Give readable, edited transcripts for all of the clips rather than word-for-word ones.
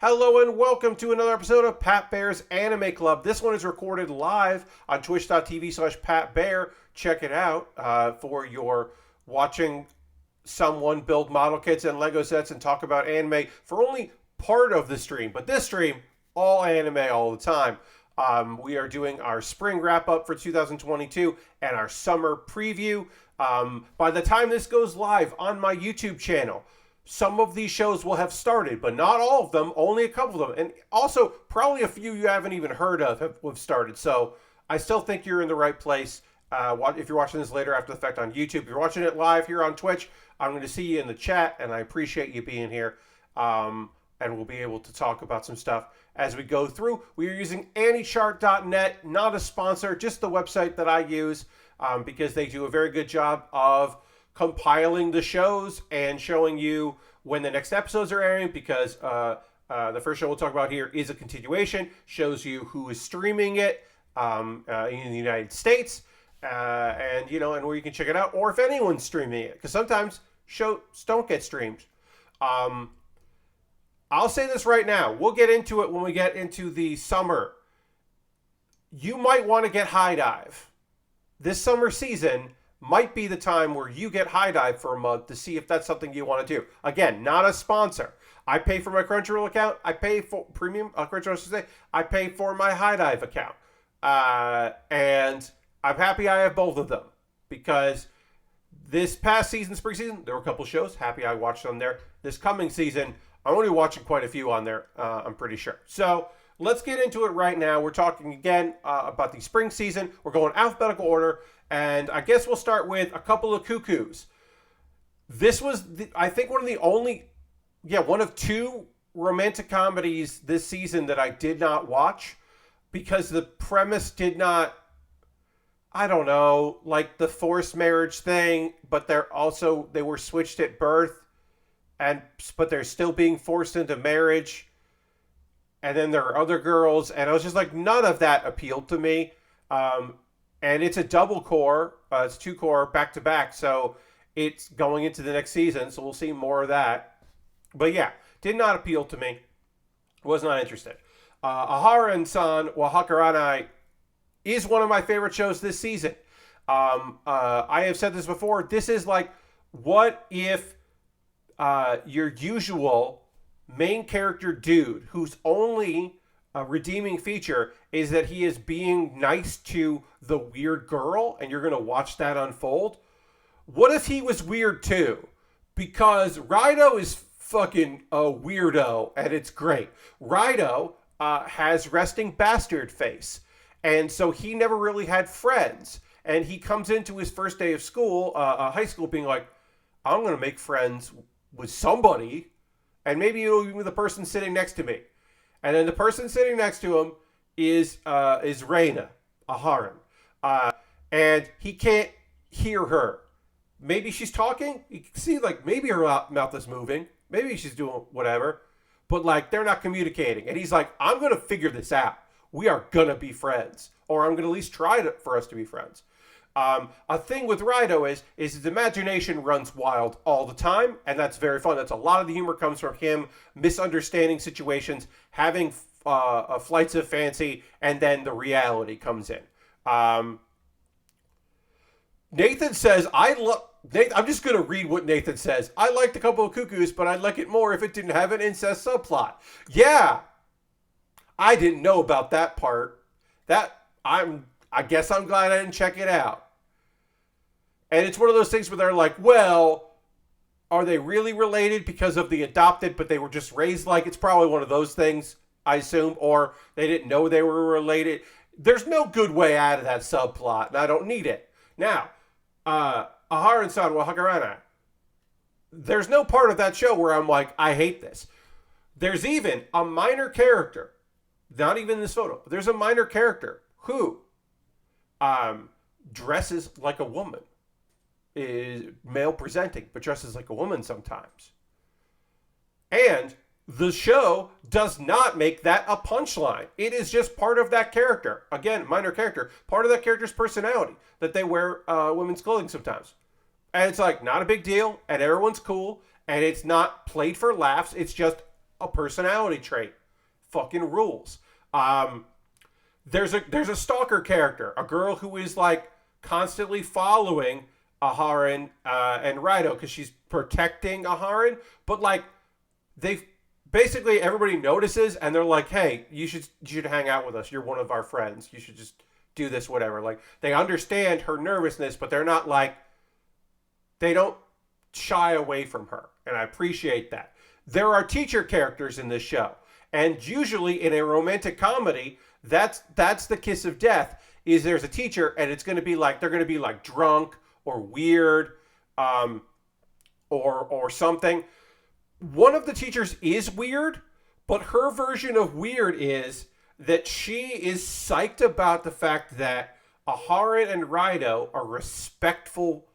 Hello and welcome to another episode of Pat Baer's Anime Club. This one is recorded live on twitch.tv/Pat Baer. Check it out for your watching someone build model kits and Lego sets and talk about anime for only part of the stream. But this stream, all anime all the time. We are doing our spring wrap up for 2022 and our summer preview. By the time this goes live on my YouTube channel, some of these shows will have started, but not all of them, only a couple of them. And also, probably a few you haven't even heard of have started. So I still think you're in the right place. If you're watching this later after the fact on YouTube, if you're watching it live here on Twitch, I'm going to see you in the chat, and I appreciate you being here. And we'll be able to talk about some stuff as we go through. We are using anychart.net, not a sponsor, just the website that I use because they do a very good job of compiling the shows and showing you when the next episodes are airing, because the first show we'll talk about here is a continuation, shows you who is streaming it in the United States, and where you can check it out, or if anyone's streaming it, because sometimes shows don't get streamed. I'll say this right now. We'll get into it when we get into the summer. You might want to get High Dive. This summer season might be the time where you get High Dive for a month to see if that's something you want to do. Again, not a sponsor. I pay for my Crunchyroll account. I pay for premium Crunchyroll, I should say. I pay for my High Dive account. And I'm happy I have both of them, because this past season, spring season, there were a couple shows. Happy I watched them there. This coming season, I'm only watching quite a few on there, I'm pretty sure. So let's get into it right now. We're talking again about the spring season. We're going alphabetical order. And I guess we'll start with A Couple of Cuckoos. This was, I think, one of two romantic comedies this season that I did not watch, because the premise did not, I don't know, like the forced marriage thing, but they were switched at birth, but they're still being forced into marriage. And then there are other girls, and I was just like, none of that appealed to me. And it's a double core. It's 2 core back to back. So it's going into the next season. So we'll see more of that. But yeah, did not appeal to me. Was not interested. Aharen-san wa Hakaranai is one of my favorite shows this season. I have said this before. This is like, what if your usual main character dude, whose only redeeming feature is that he is being nice to the weird girl, and you're going to watch that unfold? What if he was weird too? Because Raido is fucking a weirdo, and it's great. Raido has resting bastard face, and so he never really had friends. And he comes into his first day of school, high school, being like, I'm going to make friends with somebody, and maybe it'll be the person sitting next to me. And then the person sitting next to him is Reina, Aharen. And he can't hear her. Maybe she's talking. You can see, like, maybe her mouth is moving. Maybe she's doing whatever. But, like, they're not communicating. And he's like, I'm going to figure this out. We are going to be friends. Or I'm going to at least try for us to be friends. A thing with Raido is his imagination runs wild all the time, and that's very fun. That's a lot of the humor comes from him misunderstanding situations, having flights of fancy, and then the reality comes in. Nathan says, I'm just going to read what Nathan says. I liked A Couple of Cuckoos, but I'd like it more if it didn't have an incest subplot. Yeah, I didn't know about that part. I guess I'm glad I didn't check it out. And it's one of those things where they're like, well, are they really related because of the adopted, but they were just raised like? It's probably one of those things, I assume, or they didn't know they were related. There's no good way out of that subplot, and I don't need it. Now, Aharen-san wa Hakaranai. There's no part of that show where I'm like, I hate this. There's even a minor character, not even in this photo. There's a minor character who dresses like a woman, is male presenting, but dresses like a woman sometimes. And the show does not make that a punchline. It is just part of that character. Again, minor character, part of that character's personality, that they wear women's clothing sometimes. And it's like, not a big deal, and everyone's cool, and it's not played for laughs. It's just a personality trait. Fucking rules. There's a stalker character, a girl who is like constantly following Aharon and Raido because she's protecting Aharon, but like they basically everybody notices and they're like, hey, you should hang out with us. You're one of our friends. You should just do this, whatever. Like they understand her nervousness, but they're not like they don't shy away from her, and I appreciate that. There are teacher characters in this show, and usually in a romantic comedy, that's the kiss of death. Is there's a teacher, and it's going to be like they're going to be like drunk or weird, or something. One of the teachers is weird, but her version of weird is that she is psyched about the fact that Aharon and Raido are respectful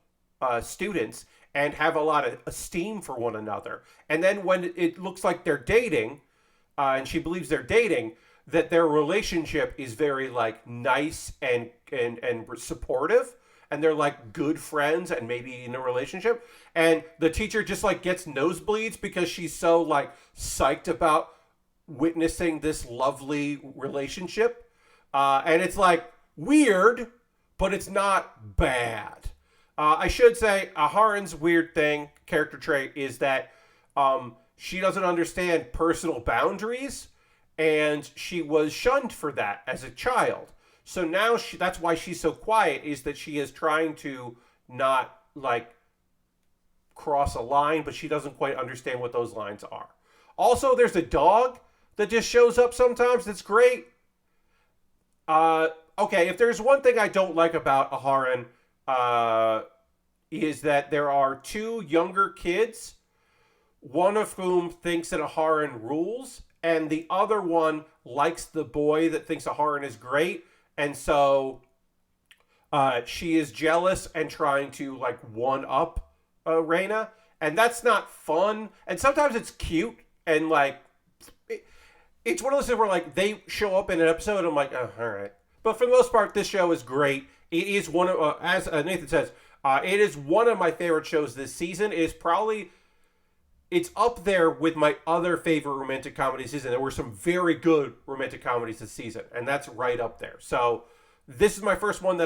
students and have a lot of esteem for one another. And then when it looks like they're dating, and she believes they're dating, that their relationship is very like nice and supportive, and they're like good friends and maybe in a relationship. And the teacher just like gets nosebleeds because she's so like psyched about witnessing this lovely relationship. And it's like weird, but it's not bad. I should say Aharon's weird character trait is that she doesn't understand personal boundaries, and she was shunned for that as a child. So now that's why she's so quiet, is that she is trying to not like cross a line, but she doesn't quite understand what those lines are. Also, there's a dog that just shows up sometimes that's great. Okay, if there's one thing I don't like about Aharon, is that there are two younger kids, one of whom thinks that Aharon rules, and the other one likes the boy that thinks Aharon is great, and so she is jealous and trying to like one up Reina, and that's not fun. And sometimes it's cute, and like it's one of those things where like they show up in an episode, and I'm like, oh, all right. But for the most part, this show is great. It is one of, as Nathan says, it is one of my favorite shows this season. It's up there with my other favorite romantic comedy season. There were some very good romantic comedies this season, and that's right up there. So this is my first one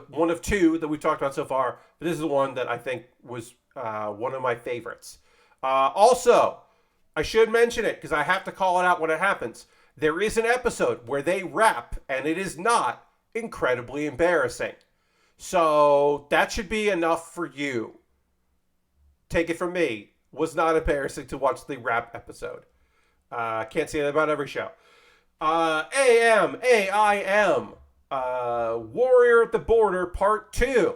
one of two that we've talked about so far. But this is the one that I think was one of my favorites. Also, I should mention it because I have to call it out when it happens. There is an episode where they rap, and it is not incredibly embarrassing. So that should be enough for you. Take it from me. Was not embarrassing to watch the rap episode. Can't say that about every show. AIM, Warrior at the Border Part 2.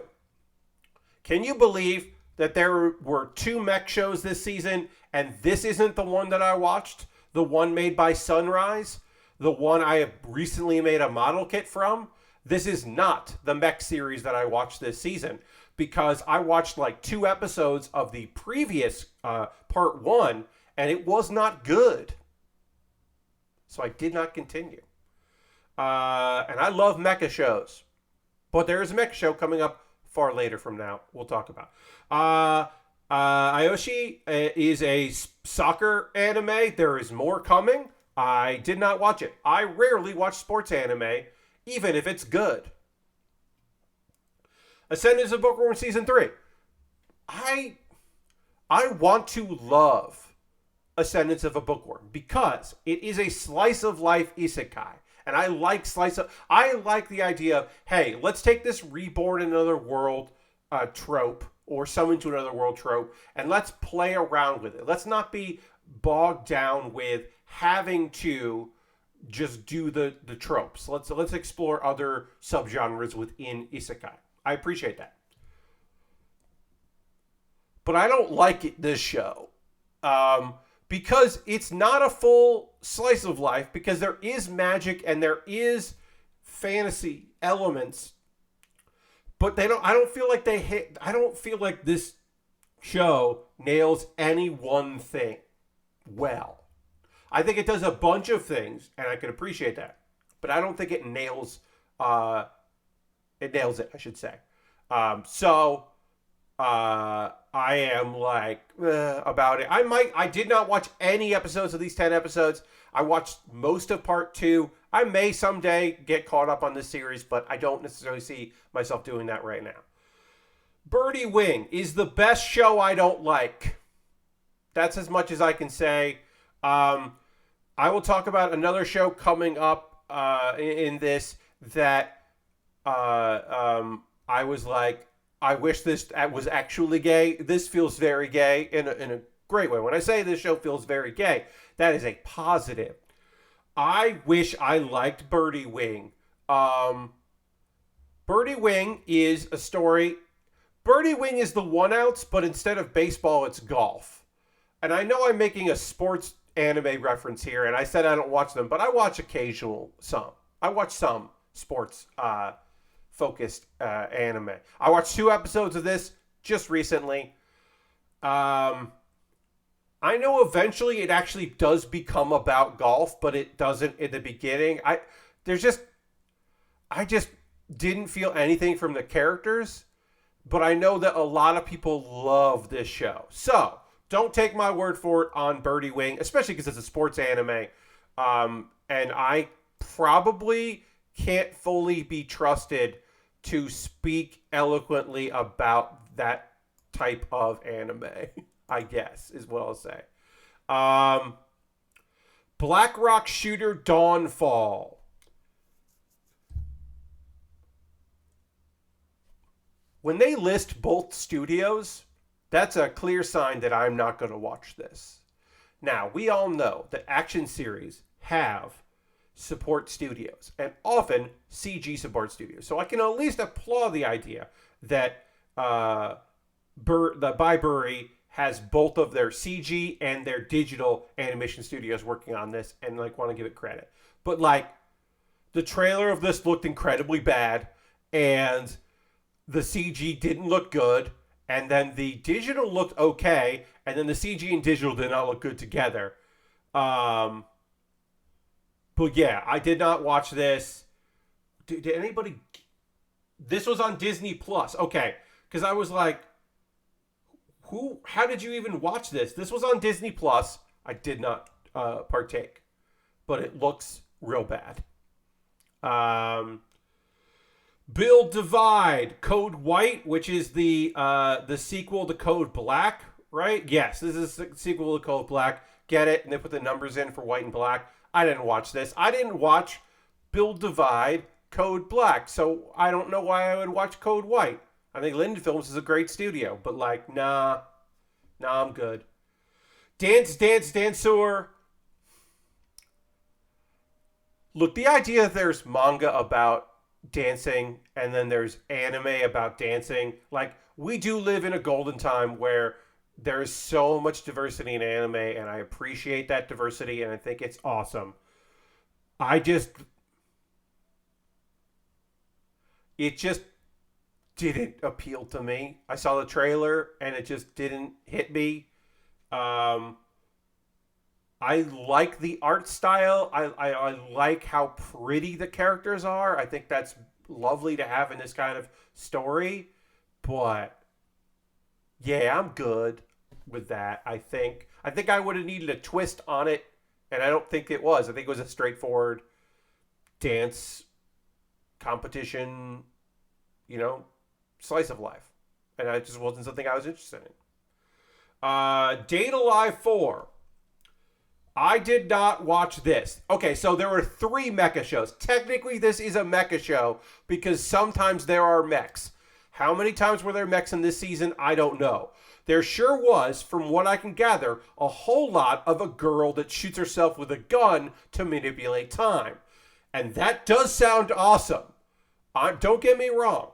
Can you believe that there were two mech shows this season, and this isn't the one that I watched? The one made by Sunrise? The one I have recently made a model kit from? This is not the mech series that I watched this season, because I watched like 2 episodes of the previous part 1, and it was not good. So I did not continue. And I love mecha shows, but there is a mecha show coming up far later from now. We'll talk about. Ayoshi is a soccer anime. There is more coming. I did not watch it. I rarely watch sports anime, even if it's good. Ascendance of Bookworm Season 3. I want to love Ascendance of a Bookworm because it is a slice of life isekai. And I like the idea of, hey, let's take this reborn in another world trope or summon to another world trope, and let's play around with it. Let's not be bogged down with having to just do the tropes. Let's explore other subgenres within isekai. I appreciate that. But I don't like this show. Because it's not a full slice of life, because there is magic and there is fantasy elements. But I don't feel like this show nails any one thing well. I think it does a bunch of things, and I can appreciate that. But I don't think it nails it, I should say. I am like about it. I did not watch any episodes of these 10 episodes. I watched most of part 2. I may someday get caught up on this series, but I don't necessarily see myself doing that right now. Birdie Wing is the best show I don't like. That's as much as I can say. I will talk about another show coming up in this that I was like, I wish this was actually gay. This feels very gay in a great way. When I say this show feels very gay, that is a positive. I wish I liked Birdie Wing. Birdie Wing is a story. Birdie Wing is the one outs, but instead of baseball, it's golf. And I know I'm making a sports anime reference here, and I said I don't watch them, but I watch some. I watch some sports focused anime. I watched 2 episodes of this just recently. I know eventually it actually does become about golf, but it doesn't in the beginning. I just didn't feel anything from the characters, but I know that a lot of people love this show. So don't take my word for it on Birdie Wing, especially because it's a sports anime. And I probably can't fully be trusted to speak eloquently about that type of anime, I guess, is what I'll say. Black Rock Shooter Dawnfall. When they list both studios, that's a clear sign that I'm not going to watch this. Now, we all know that action series have support studios, and often CG support studios. So I can at least applaud the idea that Baer has both of their CG and their digital animation studios working on this, and like want to give it credit. But like, the trailer of this looked incredibly bad, and the CG didn't look good, and then the digital looked okay, and then the CG and digital did not look good together. But yeah, I did not watch this. Did anybody? This was on Disney Plus. Okay, because I was like, who? How did you even watch this? This was on Disney Plus. I did not partake, but it looks real bad. Build Divide Code White, which is the sequel to Code Black, right? Yes, this is a sequel to Code Black. Get it? And they put the numbers in for white and black. I didn't watch this. I didn't watch Build Divide Code Black, so I don't know why I would watch Code White. I think Linden Films is a great studio, but like, nah, I'm good. Dance Dancer. Look, the idea that there's manga about dancing and then there's anime about dancing, like, we do live in a golden time where there is so much diversity in anime, and I appreciate that diversity, and I think it's awesome. It just didn't appeal to me. I saw the trailer and it just didn't hit me. I like the art style. I like how pretty the characters are. I think that's lovely to have in this kind of story. But yeah, I'm good with that. I think I would have needed a twist on it, and I don't think it was. I think it was a straightforward dance competition, slice of life. And it just wasn't something I was interested in. Date Alive 4. I did not watch this. Okay, so there were 3 mecha shows. Technically, this is a mecha show because sometimes there are mechs. How many times were there mechs in this season? I don't know. There sure was, from what I can gather, a whole lot of a girl that shoots herself with a gun to manipulate time. And that does sound awesome. Don't get me wrong.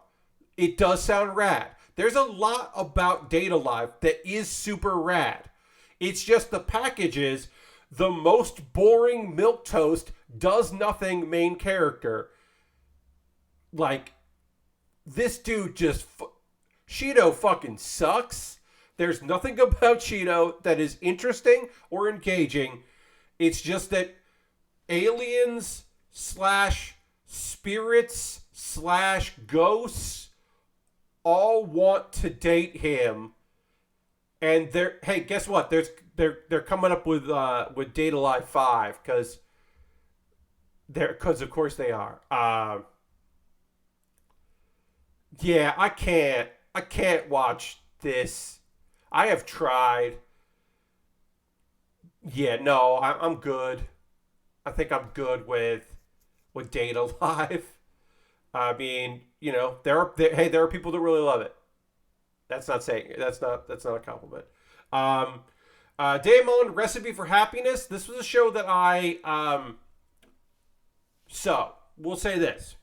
It does sound rad. There's a lot about Date Alive that is super rad. It's just the package is the most boring milquetoast, does nothing main character. Like, this dude just... Shido fucking sucks. There's nothing about Shido that is interesting or engaging. It's just that aliens / spirits / ghosts all want to date him, and hey, guess what? They're coming up with Date Alive 5 because of course they are. Yeah, I can't watch this. I have tried. Yeah, no, I'm good. I think I'm good with Data Live. I mean, there are people that really love it. That's not a compliment. Um, Daemon Recipe for Happiness. This was a show that so we'll say this.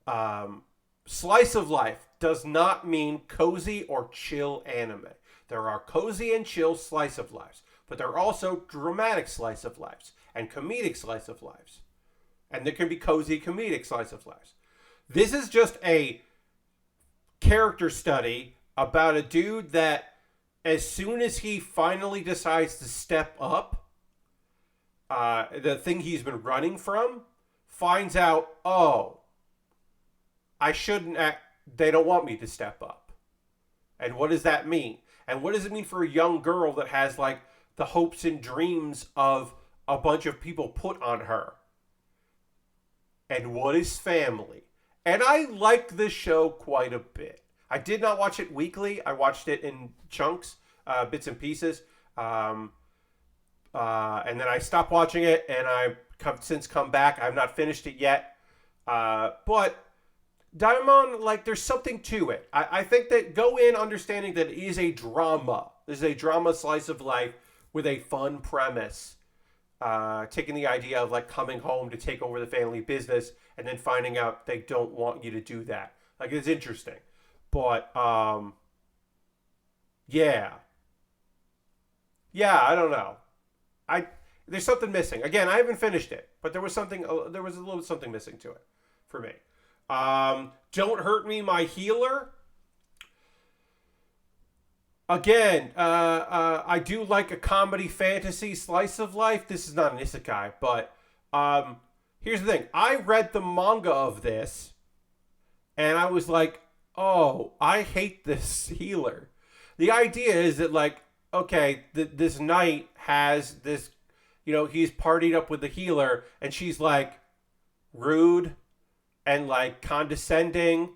Um, Slice of life does not mean cozy or chill anime. There are cozy and chill slice of lives, but there are also dramatic slice of lives and comedic slice of lives. And there can be cozy comedic slice of lives. This is just a character study about a dude that, as soon as he finally decides to step up, the thing he's been running from, finds out, oh, I shouldn't act, they don't want me to step up. And what does that mean? And what does it mean for a young girl that has like the hopes and dreams of a bunch of people put on her? And what is family? And I like this show quite a bit. I did not watch it weekly. I watched it in chunks, bits and pieces. And then I stopped watching it, and I've since come back. I've not finished it yet. But Daimon, like, there's something to it. I think that go in understanding that it is a drama. This is a drama slice of life with a fun premise. Taking the idea of, like, coming home to take over the family business and then finding out they don't want you to do that. Like, it's interesting. But, yeah. Yeah, I don't know. There's something missing. Again, I haven't finished it, but there was a little something missing to it for me. Don't Hurt Me, My Healer. Again, I do like a comedy fantasy slice of life. This is not an isekai, but here's the thing. I read the manga of this, and I was like, oh, I hate this healer. The idea is that, like, okay, this knight has this, he's partied up with the healer, and she's, like, rude and, like, condescending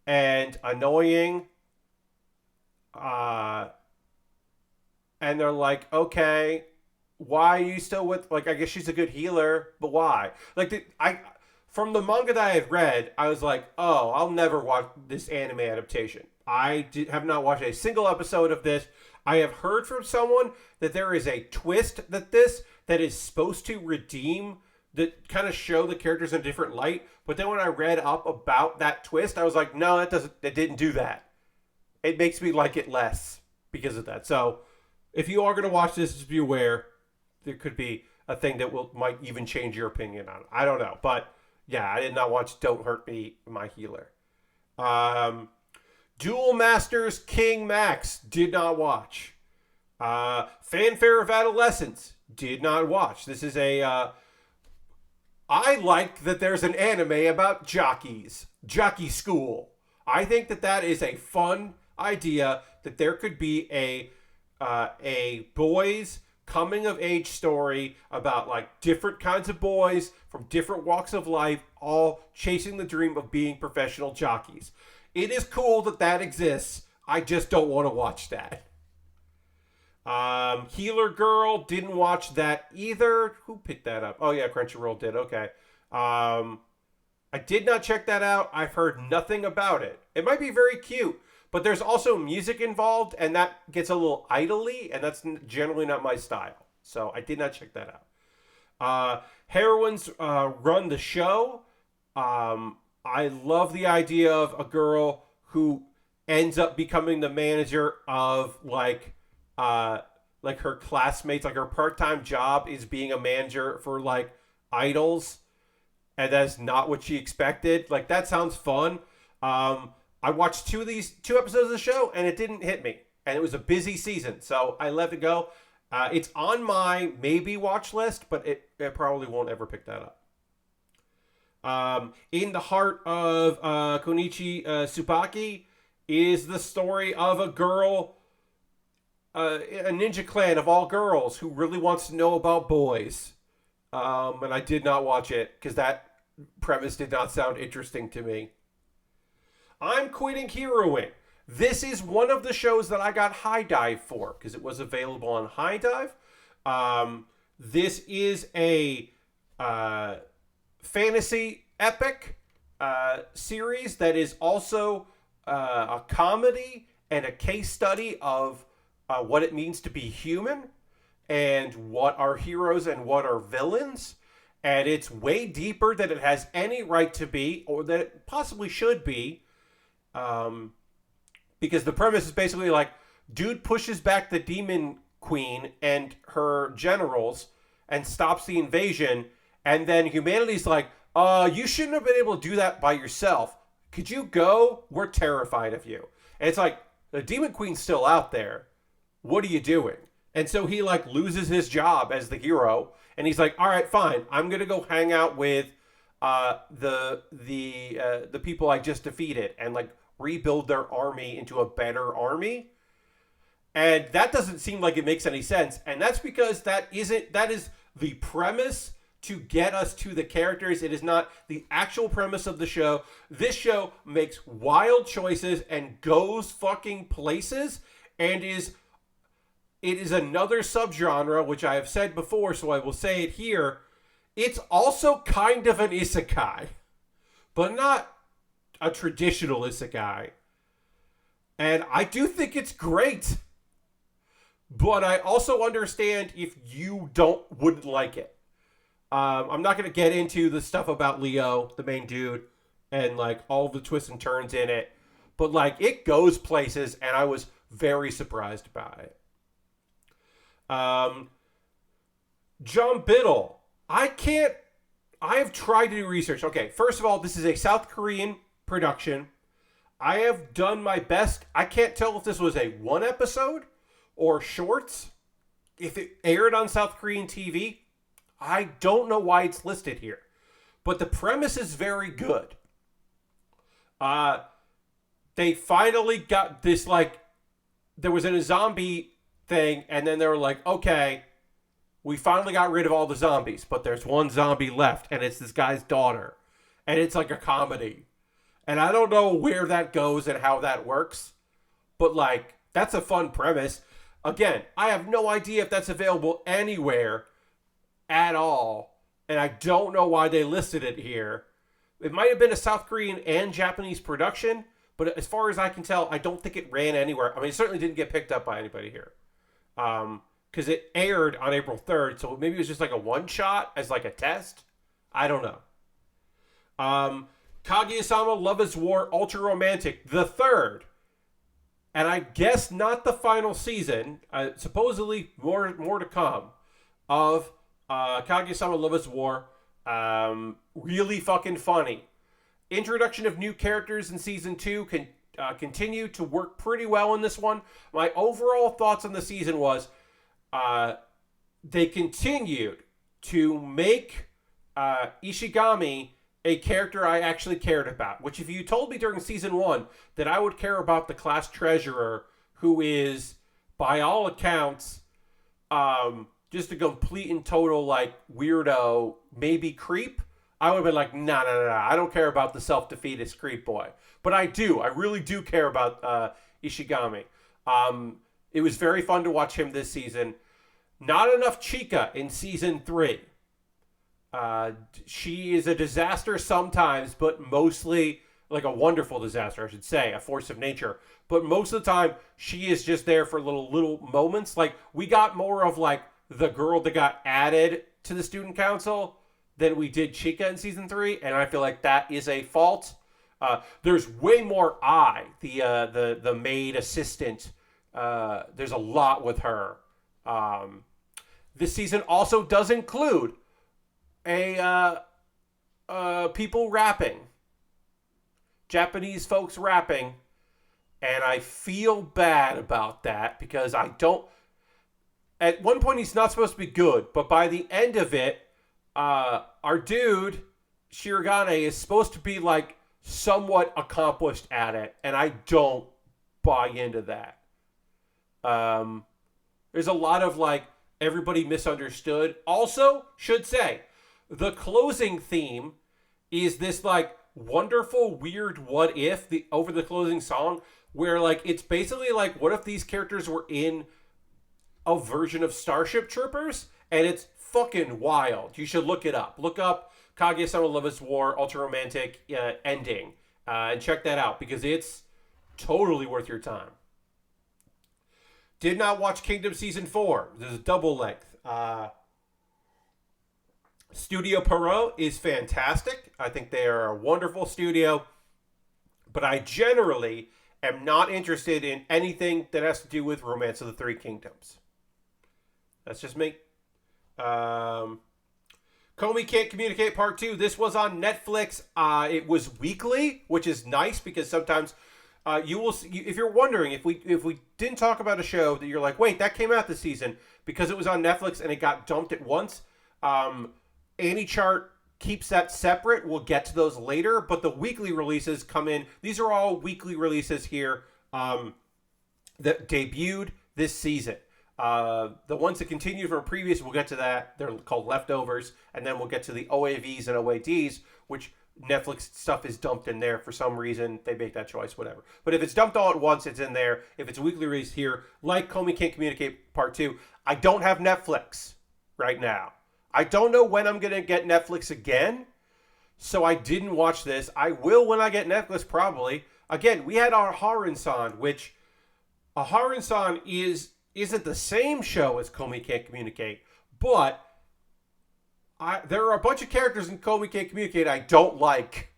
and annoying. And they're like, okay, why are you still with, like, I guess she's a good healer, but why? Like, from the manga that I had read, I was like, oh, I'll never watch this anime adaptation. Have not watched a single episode of this. I have heard from someone that there is a twist that is supposed to redeem, that kind of show the characters in a different light. But then when I read up about that twist, I was like, no, it didn't do that. It makes me like it less because of that. So if you are going to watch this, just be aware there could be a thing that might even change your opinion on it. I don't know. But yeah, I did not watch Don't Hurt Me, My Healer. Duel Masters King Max, did not watch. Fanfare of Adolescence, did not watch. This is I like that there's an anime about jockeys, jockey school. I think that is a fun idea, that there could be a boys coming of age story about, like, different kinds of boys from different walks of life, all chasing the dream of being professional jockeys. It is cool that exists. I just don't want to watch that. Healer Girl, didn't watch that either. Who picked that up? Oh yeah, Crunchyroll did. Okay. I did not check that out. I've heard nothing about it. It might be very cute, but there's also music involved, and that gets a little idly, and that's generally not my style. So I did not check that out. Heroines Run the Show. I love the idea of a girl who ends up becoming the manager of, like her classmates. Like, her part-time job is being a manager for, like, idols, and that's not what she expected. Like, that sounds fun. I watched two episodes of the show, and it didn't hit me, and it was a busy season, so I let it go. It's on my maybe watch list, but it probably won't ever pick that up. In the heart of Konichi Tsubaki is the story of a girl, a ninja clan of all girls who really wants to know about boys. And I did not watch it because that premise did not sound interesting to me. I'm quitting heroing. This is one of the shows that I got High Dive for because it was available on High Dive. This is a fantasy epic series that is also a comedy and a case study of what it means to be human and what are heroes and what are villains. And it's way deeper than it has any right to be or that it possibly should be. Because the premise is basically like, dude pushes back the demon queen and her generals and stops the invasion. And then humanity's like, you shouldn't have been able to do that by yourself. Could you go? We're terrified of you. And it's like, the demon queen's still out there. What are you doing? And so he like loses his job as the hero. And he's like, all right, fine. I'm going to go hang out with the people I just defeated and like rebuild their army into a better army. And that doesn't seem like it makes any sense. And that's because that is the premise to get us to the characters. It is not the actual premise of the show. This show makes wild choices and goes fucking places and it is another subgenre, which I have said before, so I will say it here. It's also kind of an isekai, but not a traditional isekai. And I do think it's great. But I also understand if you wouldn't like it. I'm not going to get into the stuff about Leo, the main dude, and like all the twists and turns in it. But like it goes places, and I was very surprised by it. John Biddle. I have tried to do research. Okay, first of all, this is a South Korean production. I have done my best. I can't tell if this was a one episode or shorts. If it aired on South Korean TV, I don't know why it's listed here. But the premise is very good. They finally got this, like, there was a zombie thing, and then they were like, okay, we finally got rid of all the zombies, but there's one zombie left, and it's this guy's daughter. And it's like a comedy. And I don't know where that goes and how that works, but like, that's a fun premise. Again, I have no idea if that's available anywhere at all, and I don't know why they listed it here. It might have been a South Korean and Japanese production, but as far as I can tell, I don't think it ran anywhere. I mean, it certainly didn't get picked up by anybody here. Because it aired on April 3rd, so maybe it was just like a one-shot as like a test. I don't know. Kaguya-sama Love is War Ultra Romantic, the third. And I guess not the final season, supposedly more to come, of Kaguya-sama Love is War. Really fucking funny. Introduction of new characters in season 2 can continue to work pretty well in this one. My overall thoughts on the season was they continued to make Ishigami a character I actually cared about. Which, if you told me during season 1 that I would care about the class treasurer, who is, by all accounts, just a complete and total, like, weirdo, maybe creep, I would have been like, nah, I don't care about the self-defeatist creep boy. But I do. I really do care about Ishigami. It was very fun to watch him this season. Not enough Chika in season 3. She is a disaster sometimes, but mostly, like a wonderful disaster, I should say, a force of nature. But most of the time, she is just there for little moments. Like, we got more of, like, the girl that got added to the student council than we did Chika in season 3, and I feel like that is a fault. There's way more the maid assistant. There's a lot with her. This season also does include people rapping, Japanese folks rapping, and I feel bad about that because I don't. At one point, he's not supposed to be good, but by the end of it, our dude Shirogane is supposed to be like somewhat accomplished at it, and I don't buy into that. There's a lot of like everybody misunderstood. Also, should say, the closing theme is this like wonderful, weird what if the over the closing song where like it's basically like what if these characters were in a version of Starship Troopers, and it's fucking wild. You should look it up. Look up Kaguya-sama Love is War Ultra Romantic ending and check that out because it's totally worth your time. Did not watch Kingdom Season 4. There's a double length. Studio Pierrot is fantastic. I think they are a wonderful studio. But I generally am not interested in anything that has to do with Romance of the Three Kingdoms. That's just me. Comey Can't Communicate Part 2. This was on Netflix. It was weekly, which is nice because sometimes you will see, if you're wondering if we didn't talk about a show that you're like, wait, that came out this season because it was on Netflix and it got dumped at once. Annie Chart keeps that separate. We'll get to those later, but the weekly releases come in. These are all weekly releases here that debuted this season. The ones that continue from previous, we'll get to that. They're called leftovers, and then we'll get to the OAVs and OADs, which Netflix stuff is dumped in there for some reason. They make that choice, whatever. But if it's dumped all at once, it's in there. If it's a weekly release here, like Comey Can't Communicate Part 2, I don't have Netflix right now. I don't know when I'm going to get Netflix again, so I didn't watch this. I will when I get Netflix, probably. Again, we had our Haran-san, which Haran-san isn't the same show as Comey Can't Communicate, but there are a bunch of characters in Comey Can't Communicate I don't like.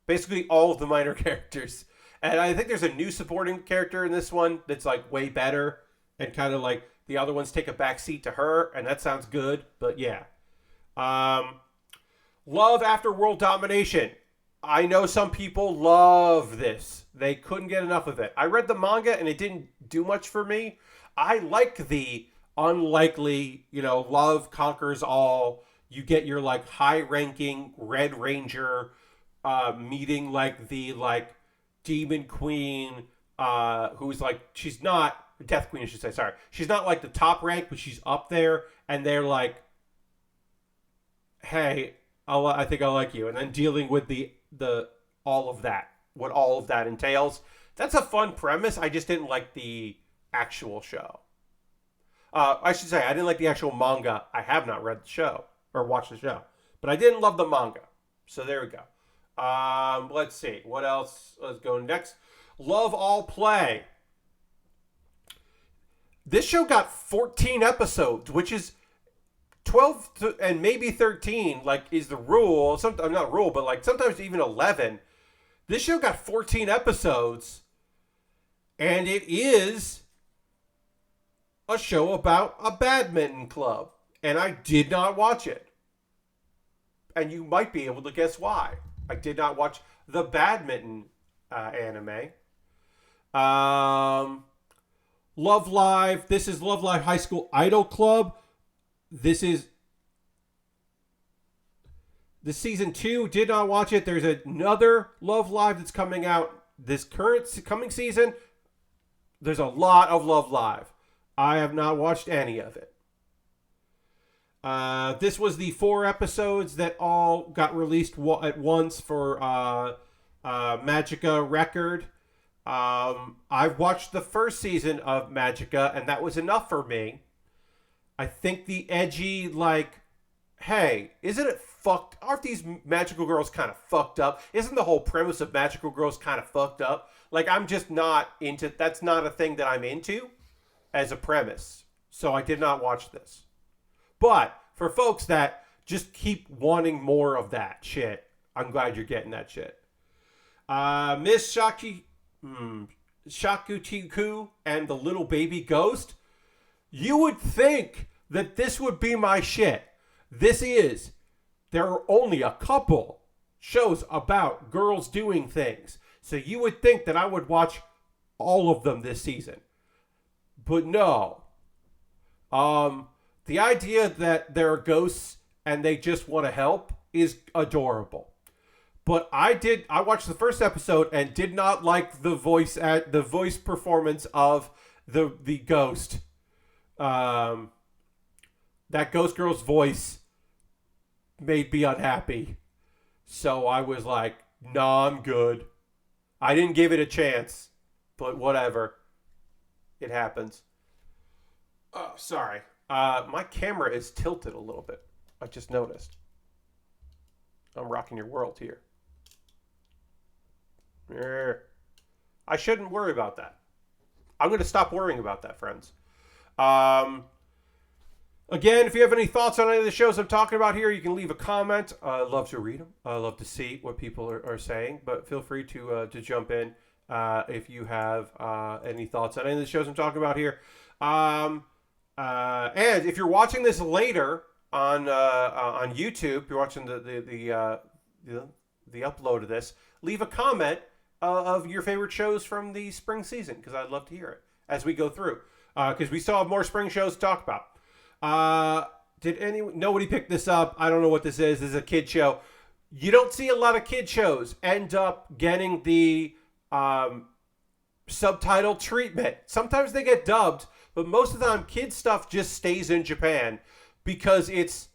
Basically all of the minor characters. And I think there's a new supporting character in this one that's like way better and kind of like the other ones take a back seat to her, and that sounds good, but yeah. Love After World Domination. I know some people love this. They couldn't get enough of it. I read the manga and it didn't do much for me. I like the unlikely, love conquers all. You get your like high-ranking Red Ranger meeting like the like Demon Queen, who's like she's not Death Queen, I should say. Sorry, she's not like the top rank, but she's up there, and they're like, "Hey, I think I like you," and then dealing with the all of that, what all of that entails. That's a fun premise. I just didn't like the actual show. I should say I didn't like the actual manga. I have not read the show or watched the show, but I didn't love the manga. So there we go. Let's see what else. Let's go next. Love All Play. This show got 14 episodes, which is 12 and maybe 13, like, is the rule. Sometimes not rule, but like sometimes even 11. This show got 14 episodes, and it is a show about a badminton club, and I did not watch it. And you might be able to guess why. I did not watch the badminton anime. Love Live. This is Love Live High School Idol Club. This is the season 2. Did not watch it. There's another Love Live that's coming out this coming season. There's a lot of Love Live. I have not watched any of it. This was the 4 episodes that all got released at once for Magica Record. I've watched the first season of Magica, and that was enough for me. I think the edgy, like, hey, isn't it fucked? Aren't these magical girls kind of fucked up? Isn't the whole premise of magical girls kind of fucked up? Like, I'm just not into, that's not a thing that I'm into as a premise. So I did not watch this. But for folks that just keep wanting more of that shit, I'm glad you're getting that shit. Miss Shakutiku and the Little Baby Ghost. You would think that this would be my shit. There are only a couple shows about girls doing things. So you would think that I would watch all of them this season. But no. The idea that there are ghosts and they just want to help is adorable. But I watched the first episode and did not like the voice performance of the ghost. That ghost girl's voice made me unhappy. So I was like, nah, I'm good. I didn't give it a chance, but whatever. It happens. Oh, sorry. My camera is tilted a little bit. I just noticed. I'm rocking your world here. I shouldn't worry about that. I'm going to stop worrying about that, friends. Again, if you have any thoughts on any of the shows I'm talking about here, you can leave a comment. I love to read them. I love to see what people are saying. But feel free to jump in if you have any thoughts on any of the shows I'm talking about here. And if you're watching this later on YouTube, you're watching the upload of this, leave a comment of your favorite shows from the spring season, because I'd love to hear it as we go through, because we still have more spring shows to talk about. Nobody picked this up? I don't know what this is. This is a kid show. You don't see a lot of kid shows end up getting the subtitle treatment. Sometimes they get dubbed, but most of the time kid stuff just stays in Japan, because it's,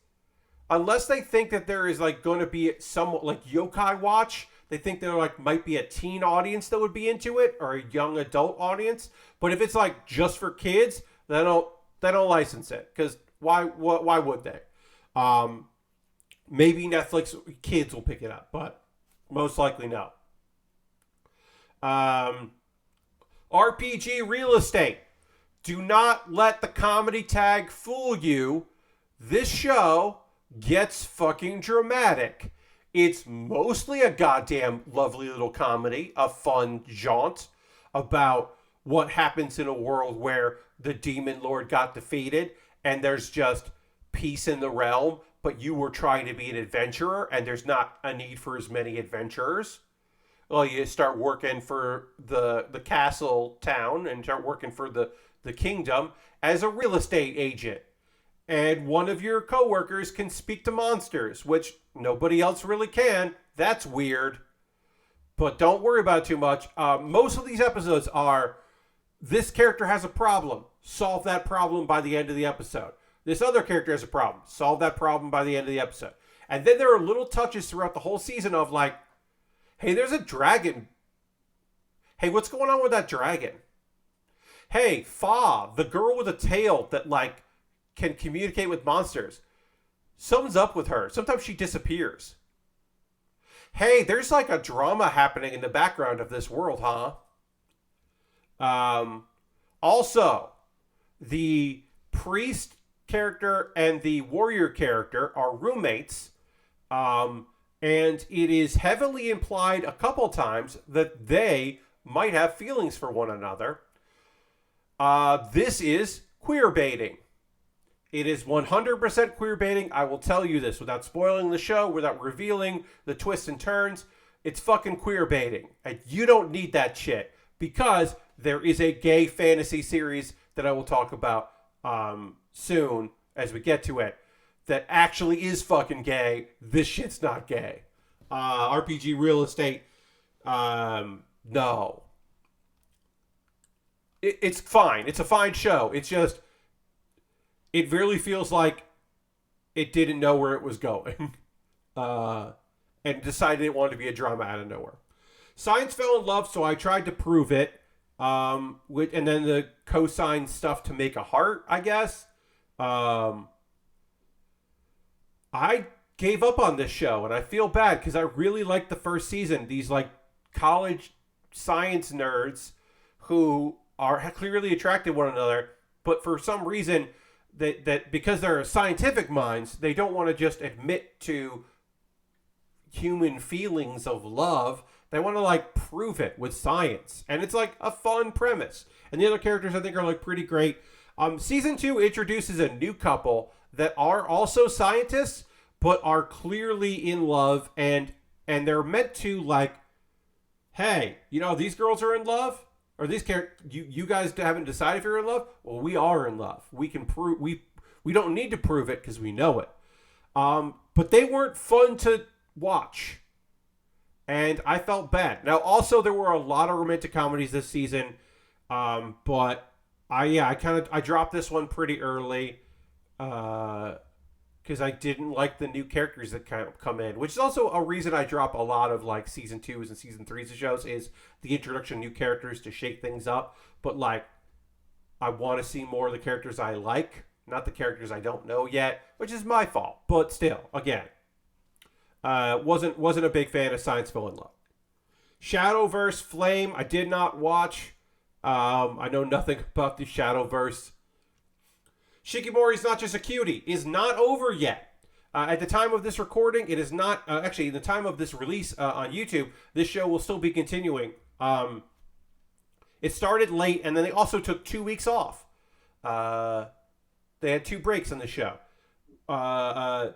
unless they think that there is like going to be somewhat like Yokai Watch, they think there like might be a teen audience that would be into it, or a young adult audience. But if it's like just for kids, they don't license it, because why would they? Maybe Netflix kids will pick it up, but most likely no. RPG real estate. Do not let the comedy tag fool you. This show gets fucking dramatic. It's mostly a goddamn lovely little comedy, a fun jaunt about what happens in a world where the demon lord got defeated and there's just peace in the realm, but you were trying to be an adventurer and there's not a need for as many adventurers. Well, you start working for the castle town and start working for the kingdom as a real estate agent. And one of your coworkers can speak to monsters, which nobody else really can. That's weird. But don't worry about it too much. Most of these episodes are, this character has a problem. Solve that problem by the end of the episode. This other character has a problem. Solve that problem by the end of the episode. And then there are little touches throughout the whole season of like, hey, there's a dragon. Hey, what's going on with that dragon? Hey, Fa, the girl with a tail that like can communicate with monsters. Something's up with her. Sometimes she disappears. Hey, there's like a drama happening in the background of this world, huh? Also, the priest character and the warrior character are roommates. And it is heavily implied a couple times that they might have feelings for one another. This is queer baiting. It is 100% queer baiting. I will tell you this without spoiling the show, without revealing the twists and turns. It's fucking queer baiting. And you don't need that shit, because there is a gay fantasy series that I will talk about soon as we get to it that actually is fucking gay. This shit's not gay. RPG real estate, no. It's fine. It's a fine show. It's just, it really feels like it didn't know where it was going. And decided it wanted to be a drama out of nowhere. Science fell in love, so I tried to prove it. And then the cosine stuff to make a heart, I guess. I gave up on this show, and I feel bad because I really liked the first season. These like college science nerds who are clearly attracted to one another, but for some reason that because they're scientific minds, they don't want to just admit to human feelings of love. They want to like prove it with science, and it's like a fun premise. And the other characters I think are like pretty great. Season 2 introduces a new couple that are also scientists, but are clearly in love, and they're meant to like, hey, you know, these girls are in love, or these you guys haven't decided if you're in love. Well, we are in love. We can prove we don't need to prove it because we know it. But they weren't fun to watch. And I felt bad. Now, also, there were a lot of romantic comedies this season. But I dropped this one pretty early. Because I didn't like the new characters that kind of come in, which is also a reason I drop a lot of like season 2s and season 3s of shows, is the introduction of new characters to shake things up. But like, I want to see more of the characters I like, not the characters I don't know yet, which is my fault. But still, again, wasn't a big fan of Science Villain Love. Shadowverse Flame, I did not watch. I know nothing about the Shadowverse. Shikimori's Not Just a Cutie is not over yet. At the time of this recording, it is not... actually, the time of this release on YouTube, this show will still be continuing. It started late, and then they also took 2 weeks off. They had 2 breaks on the show. Doga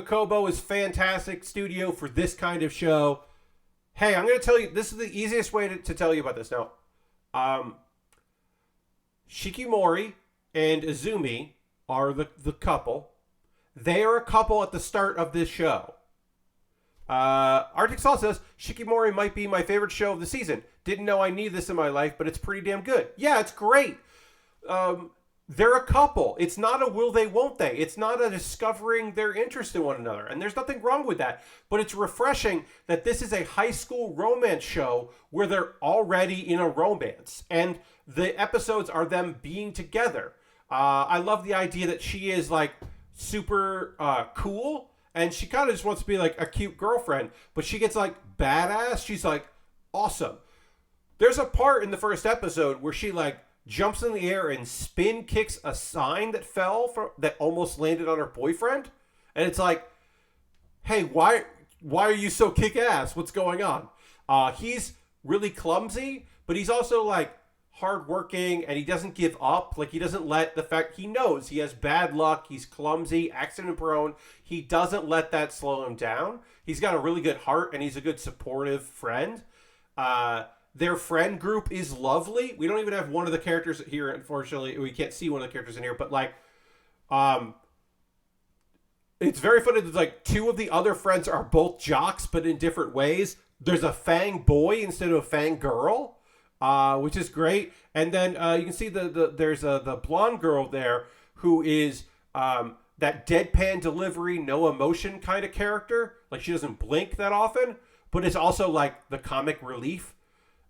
Kobo is fantastic studio for this kind of show. Hey, I'm going to tell you... This is the easiest way to tell you about this now. Shikimori and Izumi are the couple. They are a couple at the start of this show. Arctic Salt says, Shikimori might be my favorite show of the season. Didn't know I need this in my life, but it's pretty damn good. Yeah, it's great. They're a couple. It's not a will they, won't they. It's not a discovering their interest in one another. And there's nothing wrong with that. But it's refreshing that this is a high school romance show where they're already in a romance. And the episodes are them being together. I love the idea that she is like super cool. And she kind of just wants to be like a cute girlfriend. But she gets like badass. She's like awesome. There's a part in the first episode where she like jumps in the air and spin kicks a sign that that almost landed on her boyfriend. And it's like, hey, why are you so kick-ass? What's going on? He's really clumsy, but he's also like hardworking, and he doesn't give up. Like, he doesn't let the fact he knows he has bad luck, he's clumsy, accident prone. He doesn't let that slow him down. He's got a really good heart, and he's a good supportive friend. Their friend group is lovely. We don't even have one of the characters here, unfortunately. We can't see one of the characters in here, but like, it's very funny that like 2 of the other friends are both jocks, but in different ways. There's a Fang boy instead of a Fang girl, which is great. And then you can see there's the blonde girl there who is that deadpan delivery, no emotion kind of character. Like, she doesn't blink that often, but it's also like the comic relief.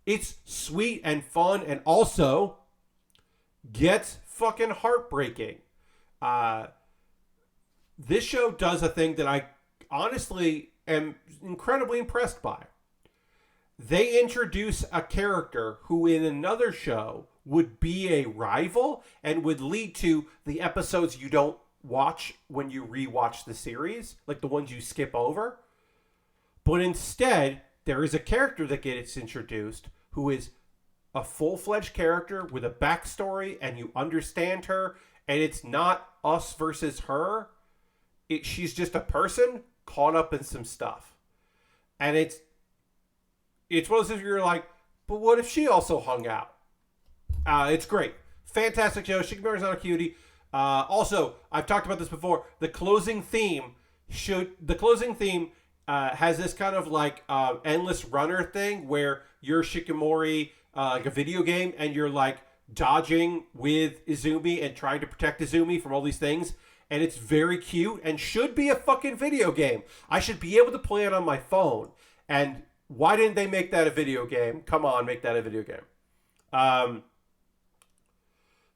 It's sweet and fun, and also gets fucking heartbreaking. This show does a thing that I honestly am incredibly impressed by. They introduce a character who in another show would be a rival and would lead to the episodes you don't watch when you rewatch the series, like the ones you skip over. But instead, there is a character that gets introduced who is a full-fledged character with a backstory, and you understand her, and it's not us versus her. She's just a person caught up in some stuff. And it's one of those things where you're like, but what if she also hung out? It's great. Fantastic show. Shikimori's Not a Cutie. Also, I've talked about this before. The closing theme has this kind of like endless runner thing where you're Shikimori, like a video game, and you're like dodging with Izumi and trying to protect Izumi from all these things. And it's very cute and should be a fucking video game. I should be able to play it on my phone. And why didn't they make that a video game? Come on, make that a video game.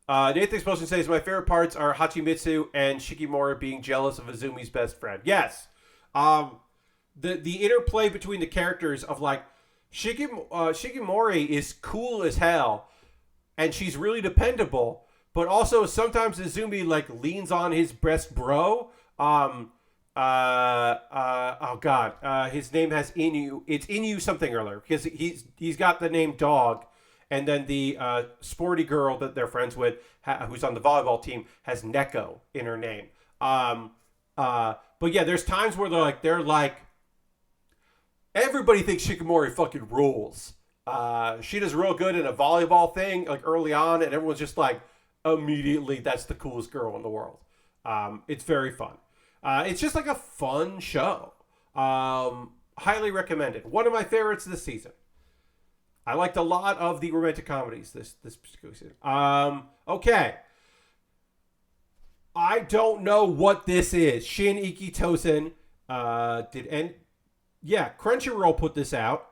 Nathan Explosion says, my favorite parts are Hachimitsu and Shikimori being jealous of Izumi's best friend. Yes. The interplay between the characters of like Shikimori is cool as hell and she's really dependable, but also sometimes Izumi like leans on his best bro. Oh god, his name has Inu. It's Inu something or other because he's got the name Dog, and then the sporty girl that they're friends with, who's on the volleyball team, has Neko in her name. But yeah, there's times where they're like everybody thinks Shikimori fucking rules. She does real good in a volleyball thing like early on, and everyone's just like immediately that's the coolest girl in the world. It's very fun. It's just like a fun show. Highly recommended. One of my favorites this season. I liked a lot of the romantic comedies this particular season. Okay. I don't know what this is. Shin Ikitosen Crunchyroll put this out.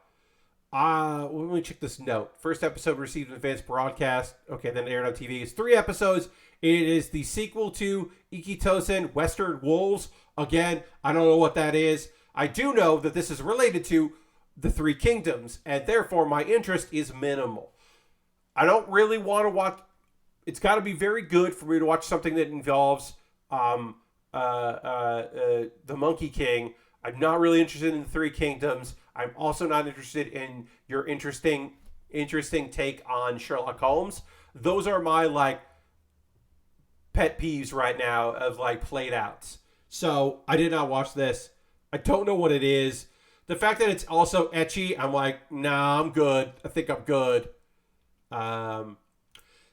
Let me check this note. First episode received an advanced broadcast. Okay, then aired on TV. It's 3 episodes. It is the sequel to Ikitosen Western Wolves. Again, I don't know what that is. I do know that this is related to the Three Kingdoms, and therefore my interest is minimal. I don't really want to watch. It's got to be very good for me to watch something that involves the Monkey King. I'm not really interested in the Three Kingdoms. I'm also not interested in your interesting take on Sherlock Holmes. Those are my like pet peeves right now of like played outs. So I did not watch this. I don't know what it is. The fact that it's also ecchi, I'm like, nah, I'm good. I think I'm good.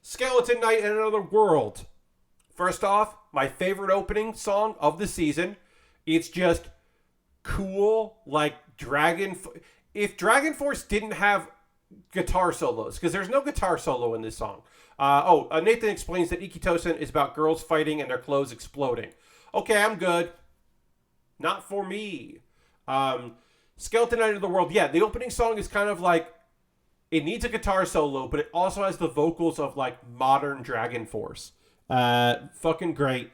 Skeleton Knight in Another World. First off, my favorite opening song of the season. It's just cool, like if Dragon Force didn't have guitar solos, because there's no guitar solo in this song. Nathan explains that Ikitosen is about girls fighting and their clothes exploding. Okay, I'm good. Not for me. Skeleton Knight of the World. Yeah, the opening song is kind of like, it needs a guitar solo, but it also has the vocals of like modern Dragon Force. Fucking great.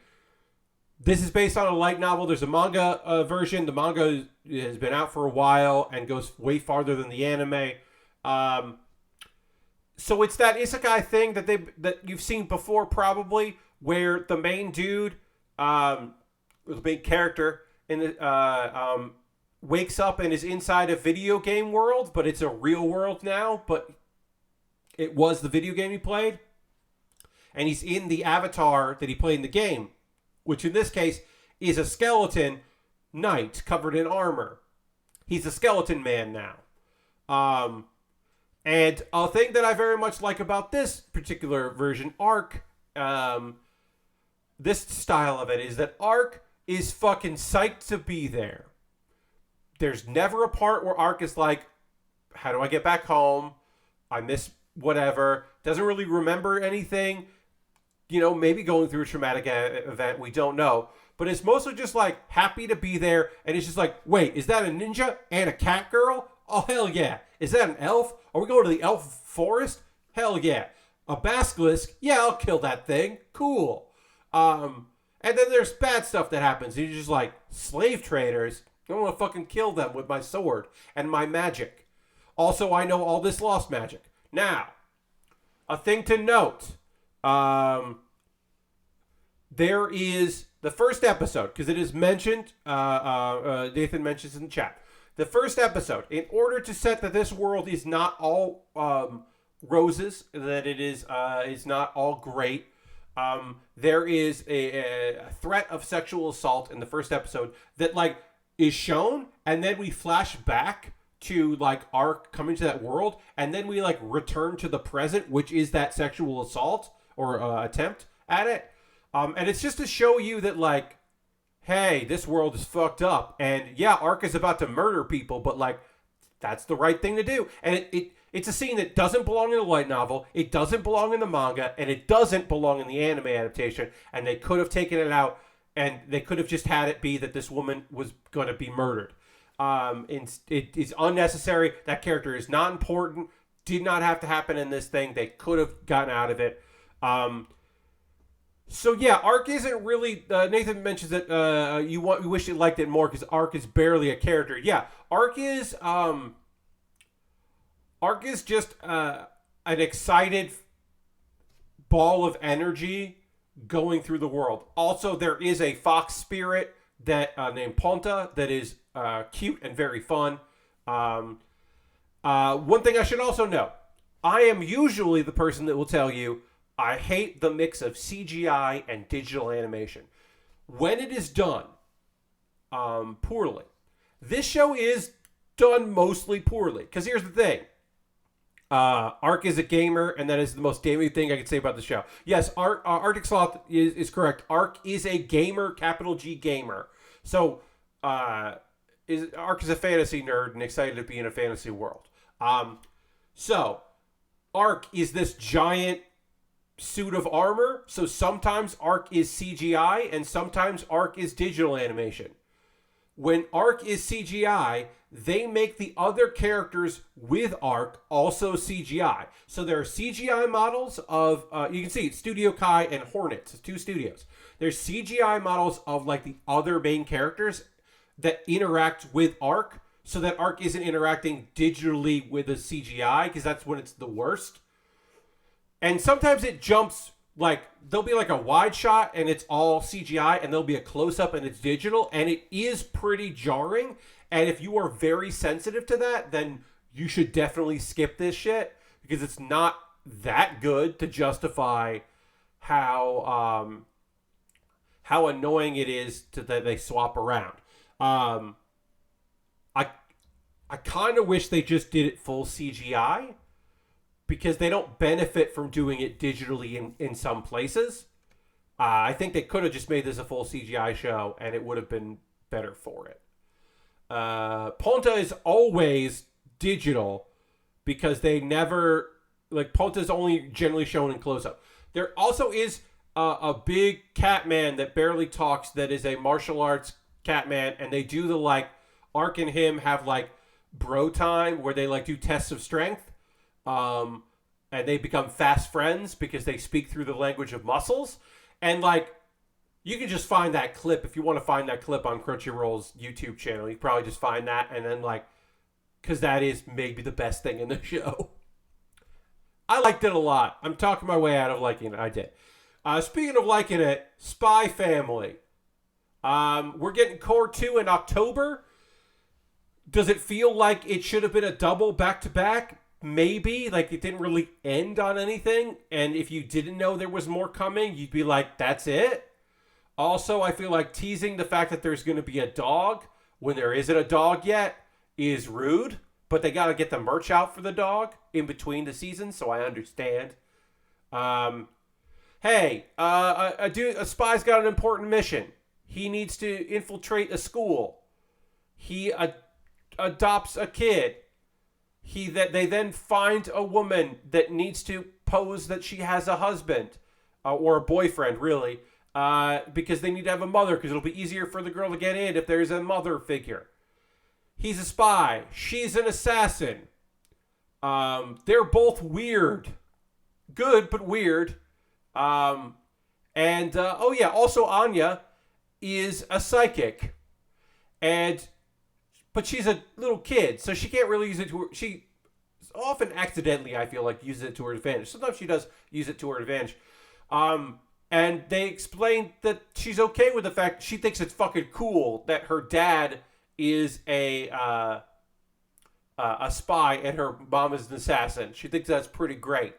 This is based on a light novel. There's a manga version. The manga has been out for a while and goes way farther than the anime. So it's that isekai thing that you've seen before probably, where the main dude, the main character in the wakes up and is inside a video game world, but it's a real world now, but it was the video game he played. And he's in the avatar that he played in the game, which in this case is a skeleton knight covered in armor. He's a skeleton man now. And a thing that I very much like about this particular version, Arc, this style of it, is that Arc is fucking psyched to be there. There's never a part where Arc is like, how do I get back home? I miss whatever. Doesn't really remember anything. You know, maybe going through a traumatic event. We don't know. But it's mostly just like happy to be there. And it's just like, wait, is that a ninja and a cat girl? Oh, hell yeah. Is that an elf? Are we going to the elf forest? Hell yeah. A basilisk? Yeah, I'll kill that thing. Cool. And then there's bad stuff that happens. You're just like, slave traders? I want to fucking kill them with my sword and my magic. Also, I know all this lost magic. Now, a thing to note. There is the first episode, because it is mentioned, Nathan mentions in the chat. The first episode, in order to set that this world is not all roses, that it is not all great, there is a threat of sexual assault in the first episode that like is shown, and then we flash back to like Arc coming to that world, and then we like return to the present, which is that sexual assault or attempt at it. And it's just to show you that like, hey, this world is fucked up, and yeah, Arc is about to murder people, but like that's the right thing to do. And it's a scene that doesn't belong in the light novel, it doesn't belong in the manga, and it doesn't belong in the anime adaptation. And they could have taken it out, and they could have just had it be that this woman was going to be murdered. It is unnecessary. That character is not important. Did not have to happen in this thing. They could have gotten out of it. So yeah, Arc isn't really. Nathan mentions that you wish you liked it more because Arc is barely a character. Yeah, Arc is just an excited ball of energy going through the world. Also, there is a fox spirit that named Ponta that is cute and very fun. One thing I should also know, I am usually the person that will tell you I hate the mix of CGI and digital animation. When it is done poorly. This show is done mostly poorly. Because here's the thing. Ark is a gamer, and that is the most damning thing I can say about the show. Yes, Arctic Sloth is correct. Ark is a gamer, capital G gamer. So, Ark is a fantasy nerd and excited to be in a fantasy world. So, Ark is this giant suit of armor. So sometimes Ark is CGI, and sometimes Ark is digital animation. When Ark is CGI, they make the other characters with Ark also CGI. So there are CGI models of, you can see Studio Kai and Hornets, two studios. There's CGI models of like the other main characters that interact with Ark, so that Ark isn't interacting digitally with a CGI, because that's when it's the worst. And sometimes it jumps, like, there'll be like a wide shot and it's all CGI, and there'll be a close-up and it's digital, and it is pretty jarring. And if you are very sensitive to that, then you should definitely skip this shit, because it's not that good to justify how annoying it is that they swap around. I kind of wish they just did it full CGI, because they don't benefit from doing it digitally in some places. I think they could have just made this a full CGI show, and it would have been better for it. Ponta is always digital, because they never, like, Ponta is only generally shown in close-up. There also is a big Catman that barely talks that is a martial arts Catman, and they do the, like, Ark and him have, like, bro time where they, like, do tests of strength. And they become fast friends because they speak through the language of muscles. And, like, you can just find that clip. If you want to find that clip on Crunchyroll's YouTube channel, you can probably just find that. And then, like, because that is maybe the best thing in the show. I liked it a lot. I'm talking my way out of liking it. I did. Speaking of liking it, Spy Family. We're getting Core 2 in October. Does it feel like it should have been a double back-to-back? Maybe. Like, it didn't really end on anything. And if you didn't know there was more coming, you'd be like, that's it? Also, I feel like teasing the fact that there's going to be a dog when there isn't a dog yet is rude. But they got to get the merch out for the dog in between the seasons, so I understand. Hey, a spy's got an important mission. He needs to infiltrate a school. He adopts a kid. They then find a woman that needs to pose that she has a husband or a boyfriend, really, because they need to have a mother, because it'll be easier for the girl to get in if there's a mother figure. He's a spy. She's an assassin. They're both weird. Good, but weird. Also Anya is a psychic. But she's a little kid, so she can't really use it to her... She often accidentally, I feel like, uses it to her advantage. Sometimes she does use it to her advantage. And they explain that she's okay with the fact... She thinks it's fucking cool that her dad is a spy and her mom is an assassin. She thinks that's pretty great.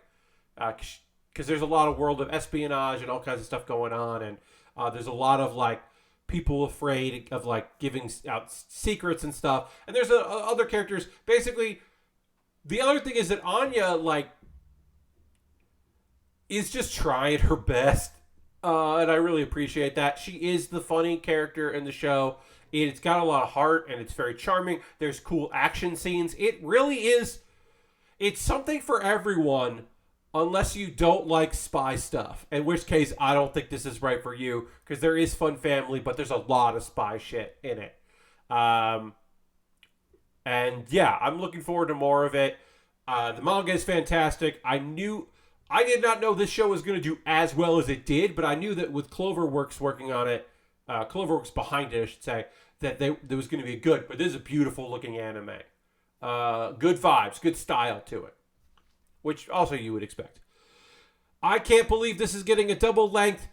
Because there's a lot of world of espionage and all kinds of stuff going on. And there's a lot of, like, people afraid of, like, giving out secrets and stuff. And there's other characters. Basically, the other thing is that Anya, like, is just trying her best. And I really appreciate that. She is the funny character in the show. It's got a lot of heart, and it's very charming. There's cool action scenes. It really is... It's something for everyone, unless you don't like spy stuff. In which case, I don't think this is right for you, because there is fun family, but there's a lot of spy shit in it. And yeah, I'm looking forward to more of it. The manga is fantastic. I did not know this show was going to do as well as it did, but I knew that with Cloverworks working on it, Cloverworks behind it, I should say, that there was going to be good. But this is a beautiful looking anime. Good vibes, good style to it. Which also you would expect. I can't believe this is getting a double length.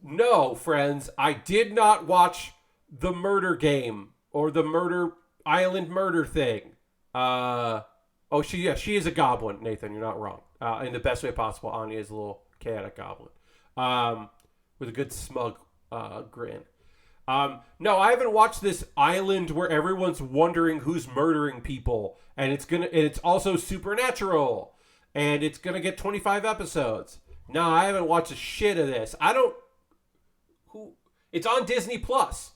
No, friends, I did not watch the murder game or the murder island murder thing. She is a goblin, Nathan. You're not wrong. In the best way possible, Anya is a little chaotic goblin with a good smug grin. No, I haven't watched this island where everyone's wondering who's murdering people, and it's also supernatural, and it's gonna get 25 episodes. No, I haven't watched a shit of this. I don't. Who? It's on Disney Plus.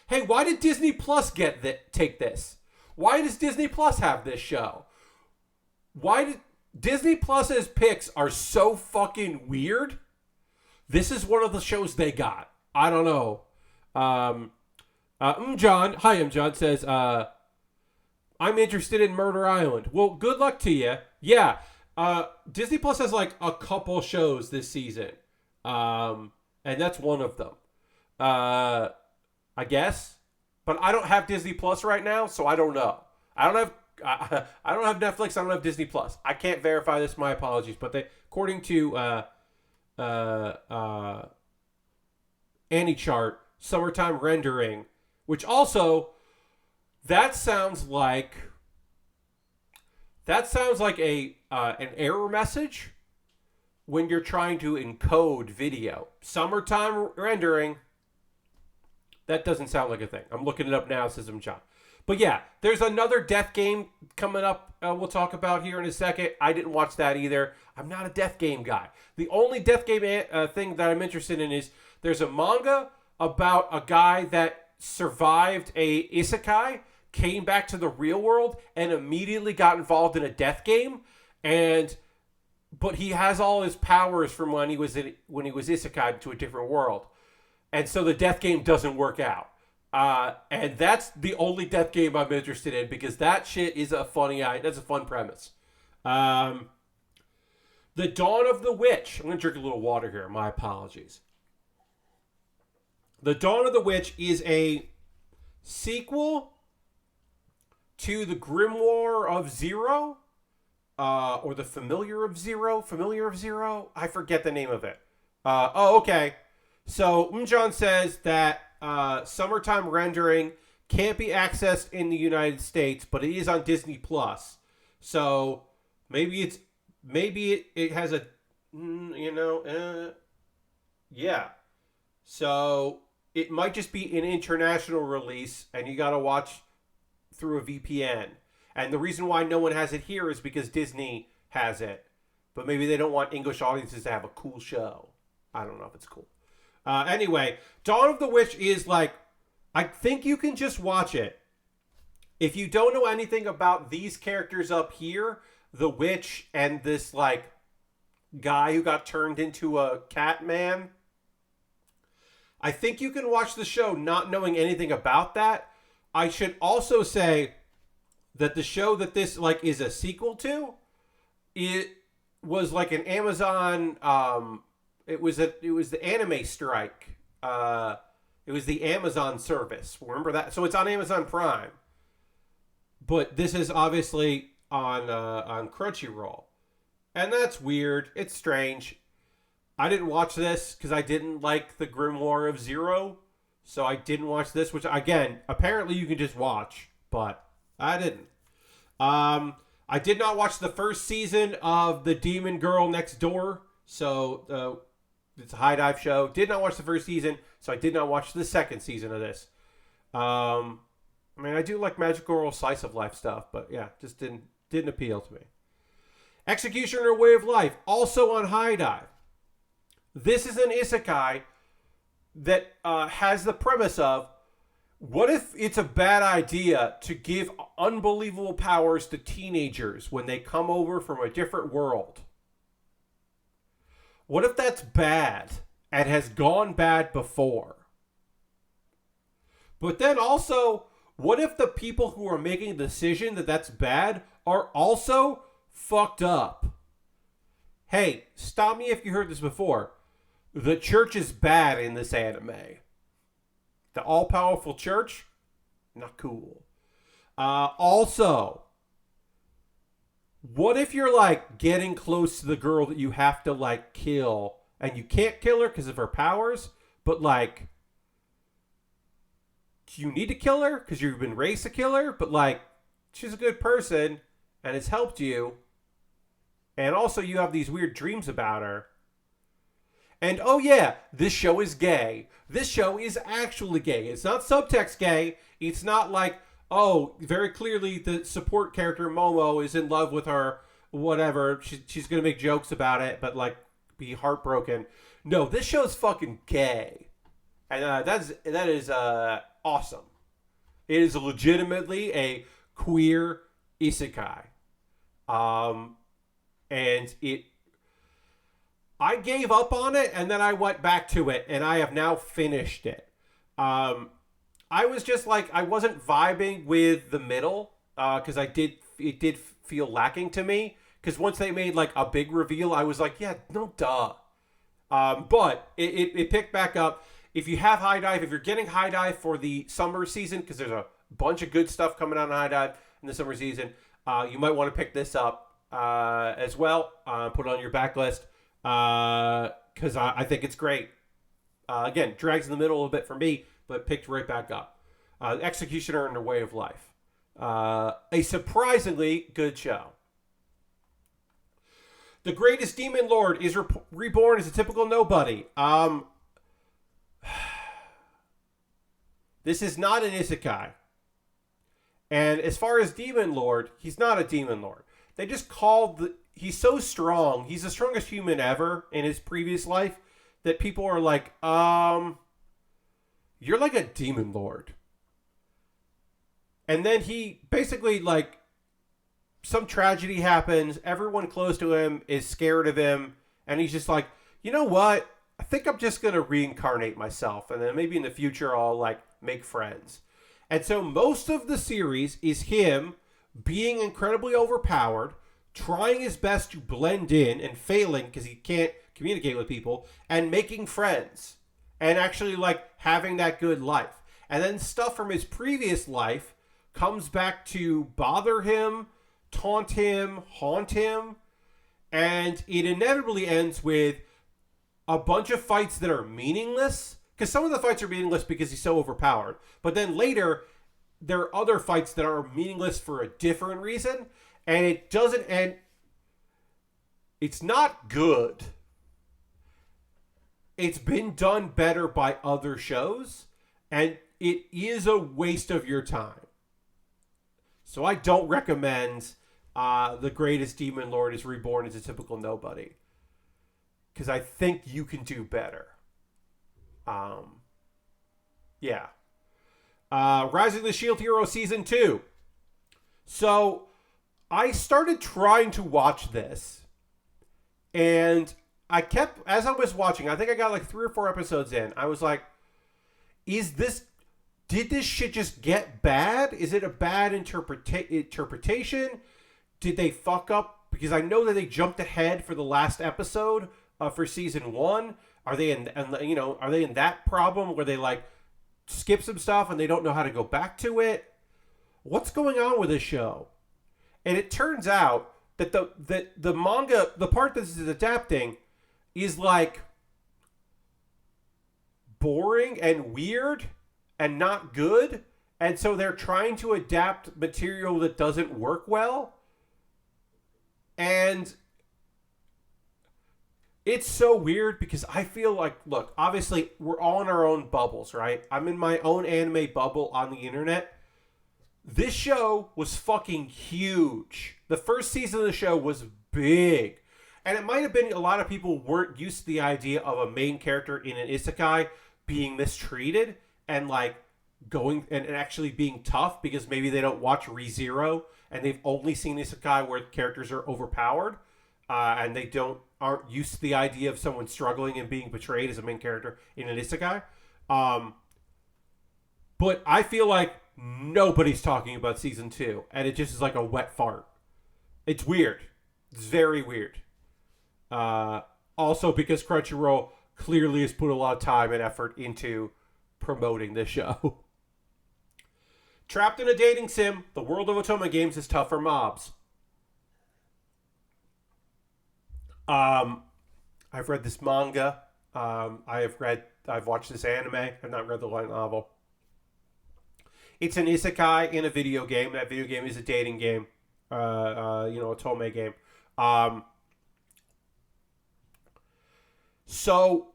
Hey, why did Disney Plus take this? Why does Disney Plus have this show? Why did Disney Plus's picks are so fucking weird? This is one of the shows they got. I don't know. John, hi, John says, I'm interested in Murder Island. Well, good luck to you. Yeah, Disney Plus has like a couple shows this season, and that's one of them. I guess, but I don't have Disney Plus right now, so I don't know. I don't have Netflix. I don't have Disney Plus. I can't verify this. My apologies, but according to AnyChart, summertime rendering, which also that sounds like a an error message when you're trying to encode video. Summertime rendering. That doesn't sound like a thing. I'm looking it up now, says John. But yeah, there's another death game coming up we'll talk about here in a second. I didn't watch that either. I'm not a death game guy. The only death game thing that I'm interested in is there's a manga about a guy that survived a isekai, came back to the real world, and immediately got involved in a death game. But he has all his powers from when he was isekai to a different world. And so the death game doesn't work out. And that's the only death game I'm interested in because that shit is that's a fun premise. The Dawn of the Witch. I'm going to drink a little water here. My apologies. The Dawn of the Witch is a sequel to the Grimoire of Zero, or the Familiar of Zero. I forget the name of it. Okay. So, John says that summertime rendering can't be accessed in the United States, but it is on Disney Plus. So maybe it has a yeah. So it might just be an international release, and you got to watch through a VPN. And the reason why no one has it here is because Disney has it, but maybe they don't want English audiences to have a cool show. I don't know if it's cool. Anyway, Dawn of the Witch is like, I think you can just watch it. If you don't know anything about these characters up here, the witch and this like guy who got turned into a cat man, I think you can watch the show not knowing anything about that. I should also say that the show that this like is a sequel to, it was like an Amazon It was the anime strike. It was the Amazon service. Remember that? So it's on Amazon Prime. But this is obviously on Crunchyroll. And that's weird. It's strange. I didn't watch this because I didn't like the Grimoire of Zero. So I didn't watch this, which again, apparently you can just watch, but I didn't. I did not watch the first season of The Demon Girl Next Door. So it's a high dive show. Did not watch the first season, so I did not watch the second season of this. I mean, I do like magical girl slice of life stuff, but yeah, just didn't appeal to me. Executioner Way of Life, also on high dive. This is an isekai that has the premise of, what if it's a bad idea to give unbelievable powers to teenagers when they come over from a different world? What if that's bad and has gone bad before? But then also, what if the people who are making the decision that that's bad are also fucked up? Hey, stop me if you heard this before. The church is bad in this anime. The all-powerful church, not cool. Also, what if you're like getting close to the girl that you have to like kill, and you can't kill her because of her powers, but like, you need to kill her because you've been raised to kill her, but like, she's a good person and it's helped you, and also you have these weird dreams about her. And oh yeah, this show is gay. This show is actually gay. It's not subtext gay. It's not like, oh, very clearly the support character Momo is in love with her, whatever. She's going to make jokes about it, but like be heartbroken. No, this show is fucking gay. And that is awesome. It is legitimately a queer isekai. And I gave up on it, and then I went back to it, and I have now finished it. I was just like, I wasn't vibing with the middle, because it did feel lacking to me. Because once they made like a big reveal, I was like, yeah, no duh. But it picked back up. If you have High Dive, if you're getting High Dive for the summer season, because there's a bunch of good stuff coming out on High Dive in the summer season, you might want to pick this up as well. Put it on your backlist, because I think it's great. Again, drags in the middle a little bit for me, but picked right back up. Executioner and A Way of Life. A surprisingly good show. The Greatest Demon Lord is reborn as a typical nobody. This is not an isekai. And as far as Demon Lord, he's not a Demon Lord. They just called he's so strong. He's the strongest human ever in his previous life that people are like, you're like a Demon Lord. And then he basically, like, some tragedy happens. Everyone close to him is scared of him. And he's just like, you know what? I think I'm just going to reincarnate myself. And then maybe in the future I'll, like, make friends. And so most of the series is him being incredibly overpowered, trying his best to blend in and failing because he can't communicate with people, and making friends. And actually, like, having that good life. And then stuff from his previous life comes back to bother him, taunt him, haunt him, and it inevitably ends with a bunch of fights that are meaningless, because some of the fights are meaningless because he's so overpowered, but then later there are other fights that are meaningless for a different reason, and it doesn't end. It's not good. It's been done better by other shows, and it is a waste of your time. So I don't recommend The Greatest Demon Lord is reborn as a typical nobody, because I think you can do better. Yeah. Rising the Shield Hero Season 2. So I started trying to watch this, and I kept, as I was watching, I think I got like 3 or 4 episodes in, I was like, did this shit just get bad? Is it a bad interpretation? Did they fuck up? Because I know that they jumped ahead for the last episode for season 1. Are they in that problem where they like skip some stuff and they don't know how to go back to it? What's going on with this show? And it turns out that the manga, the part that is adapting, is like boring and weird and not good, and so they're trying to adapt material that doesn't work well, and it's so weird because I feel like, look, obviously we're all in our own bubbles, right? I'm in my own anime bubble on the internet. This show was fucking huge. The first season of the show was big. And it might have been a lot of people weren't used to the idea of a main character in an isekai being mistreated and like going and actually being tough because maybe they don't watch ReZero and they've only seen isekai where characters are overpowered and they aren't used to the idea of someone struggling and being betrayed as a main character in an isekai. But I feel like nobody's talking about season 2 and it just is like a wet fart. It's weird. It's very weird. Also because Crunchyroll clearly has put a lot of time and effort into promoting this show. Trapped in a dating sim, the world of Otome games is tough for mobs. I've read this manga. I've watched this anime. I've not read the light novel. It's an isekai in a video game. That video game is a dating game. A Otome game. So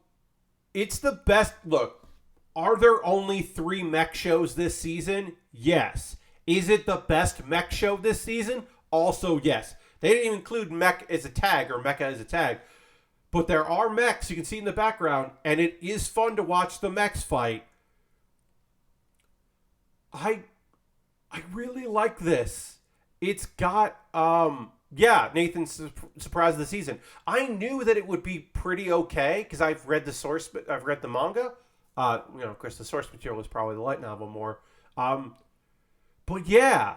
It's the best. Look, are there only 3 mech shows this season? Yes. Is it the best mech show this season? Also, yes. They didn't even include mech as a tag or mecha as a tag. But there are mechs you can see in the background, and it is fun to watch the mechs fight. I really like this. It's got Nathan's surprise of the season. I knew that it would be pretty okay because I've read the manga. Of course, the source material was probably the light novel more. But yeah,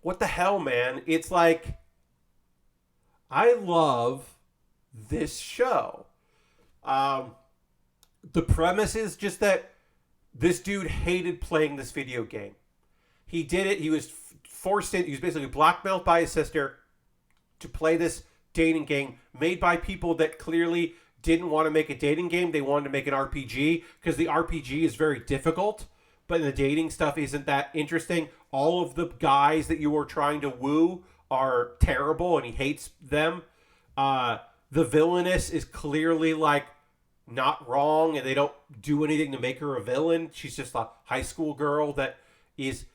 what the hell, man? It's like I love this show. The premise is just that this dude hated playing this video game. He did it. He was forced in. He was basically blackmailed by his sister to play this dating game made by people that clearly didn't want to make a dating game. They wanted to make an RPG because the RPG is very difficult, but the dating stuff isn't that interesting. All of the guys that you were trying to woo are terrible, and he hates them. The villainess is clearly like not wrong, and they don't do anything to make her a villain. She's just a high school girl that is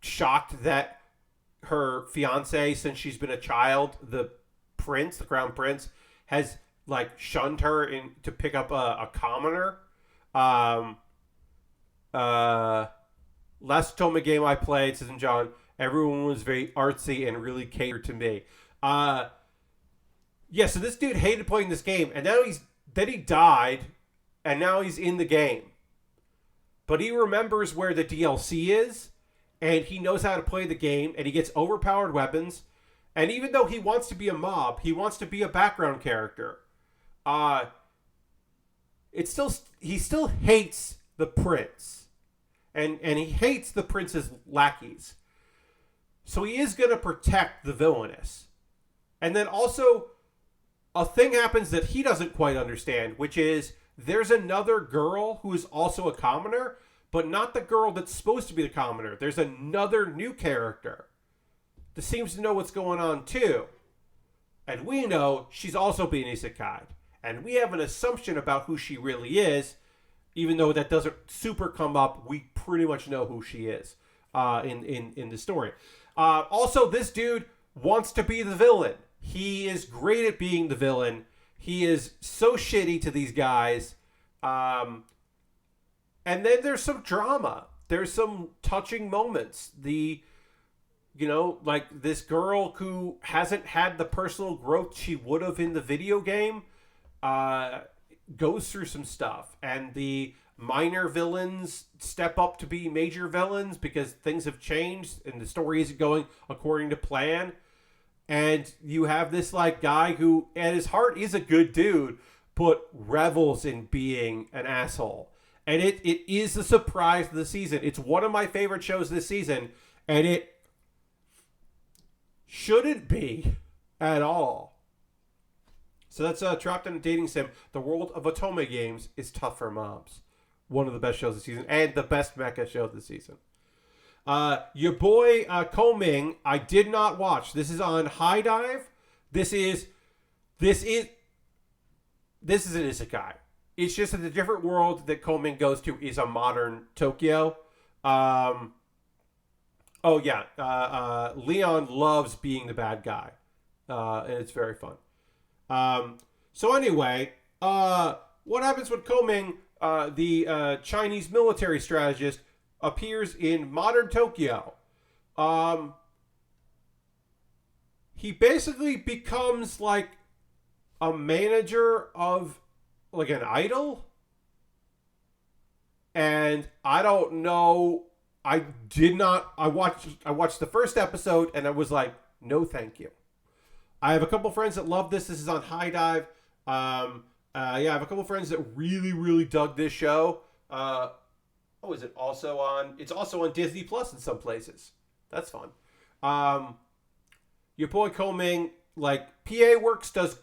shocked that her fiance, since she's been a child, the crown prince, has like shunned her to pick up a commoner. Last Toma game I played, says John, everyone was very artsy and really catered to me. So this dude hated playing this game, and now he died, and now he's in the game. But he remembers where the DLC is, and he knows how to play the game, and he gets overpowered weapons. And even though he wants to be a mob, he wants to be a background character. He still hates the prince, and he hates the prince's lackeys. So he is going to protect the villainess. And then also, a thing happens that he doesn't quite understand, which is there's another girl who is also a commoner, but not the girl that's supposed to be the commoner. There's another new character that seems to know what's going on too. And we know she's also being isekai'd. And we have an assumption about who she really is, even though that doesn't super come up. We pretty much know who she is in the story. Also, this dude wants to be the villain. He is great at being the villain. He is so shitty to these guys. And then there's some drama. There's some touching moments. Like this girl who hasn't had the personal growth she would have in the video game goes through some stuff. And the minor villains step up to be major villains because things have changed and the story isn't going according to plan. And you have this like guy who at his heart is a good dude, but revels in being an asshole. And it is the surprise of the season. It's one of my favorite shows this season, and it shouldn't be at all. So that's Trapped in a Dating Sim. The World of Otome Games is Tough for Moms. One of the best shows this season, and the best mecha show this season. Your boy Koming, I did not watch. This is on High Dive. This is an isekai. It's just that the different world that Koming goes to is a modern Tokyo. Leon loves being the bad guy, and it's very fun. So anyway, what happens when Koming, the Chinese military strategist, appears in modern Tokyo? He basically becomes like a manager of like an idol. And I don't know. I watched the first episode and I was like, no, thank you. I have a couple friends that love this. This is on High Dive. I have a couple friends that really, really dug this show. Is it also on? It's also on Disney Plus in some places. That's fun. Your boy Koming, like PA Works does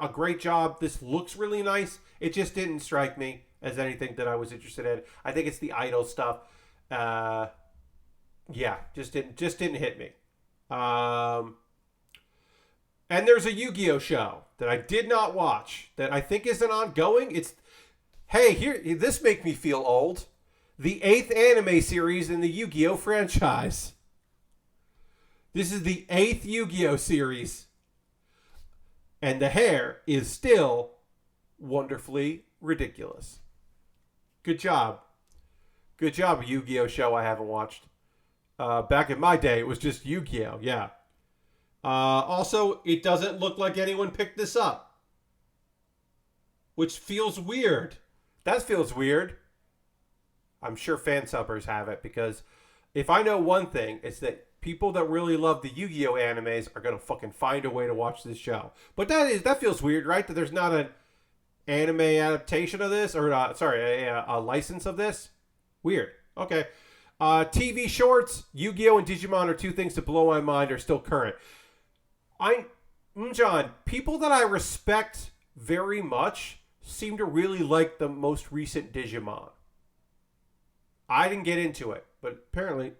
a great job. This looks really nice. It just didn't strike me as anything that I was interested in. I think it's the idol stuff. Just didn't hit me. And there's a Yu-Gi-Oh show that I did not watch that I think is an ongoing. It's hey, here this make me feel old. The 8th anime series in the Yu-Gi-Oh franchise. This is the 8th Yu-Gi-Oh series. And the hair is still wonderfully ridiculous. Good job. Good job, Yu-Gi-Oh show I haven't watched. Back in my day, it was just Yu-Gi-Oh, yeah. Also, it doesn't look like anyone picked this up. Which feels weird. That feels weird. I'm sure fan subbers have it, because if I know one thing, it's that people that really love the Yu-Gi-Oh animes are going to fucking find a way to watch this show. But that feels weird, right? That there's not an anime adaptation of this, or a license of this. Weird. Okay. TV shorts, Yu-Gi-Oh and Digimon are two things that blow my mind are still current. John, people that I respect very much seem to really like the most recent Digimon. I didn't get into it, but apparently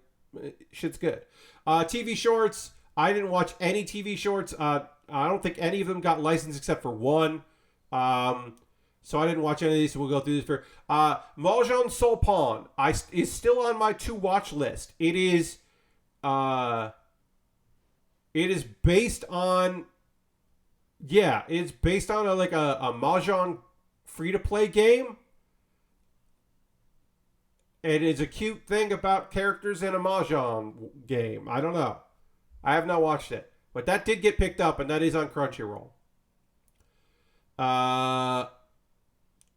shit's good. TV shorts, I didn't watch any TV shorts. I don't think any of them got licensed except for one. So I didn't watch any of these, so we'll go through this for Mahjong Solpon is still on my to-watch list. It is based on it's based on a Mahjong free-to-play game. It is a cute thing about characters in a Mahjong game. I don't know. I have not watched it. But that did get picked up, and that is on Crunchyroll.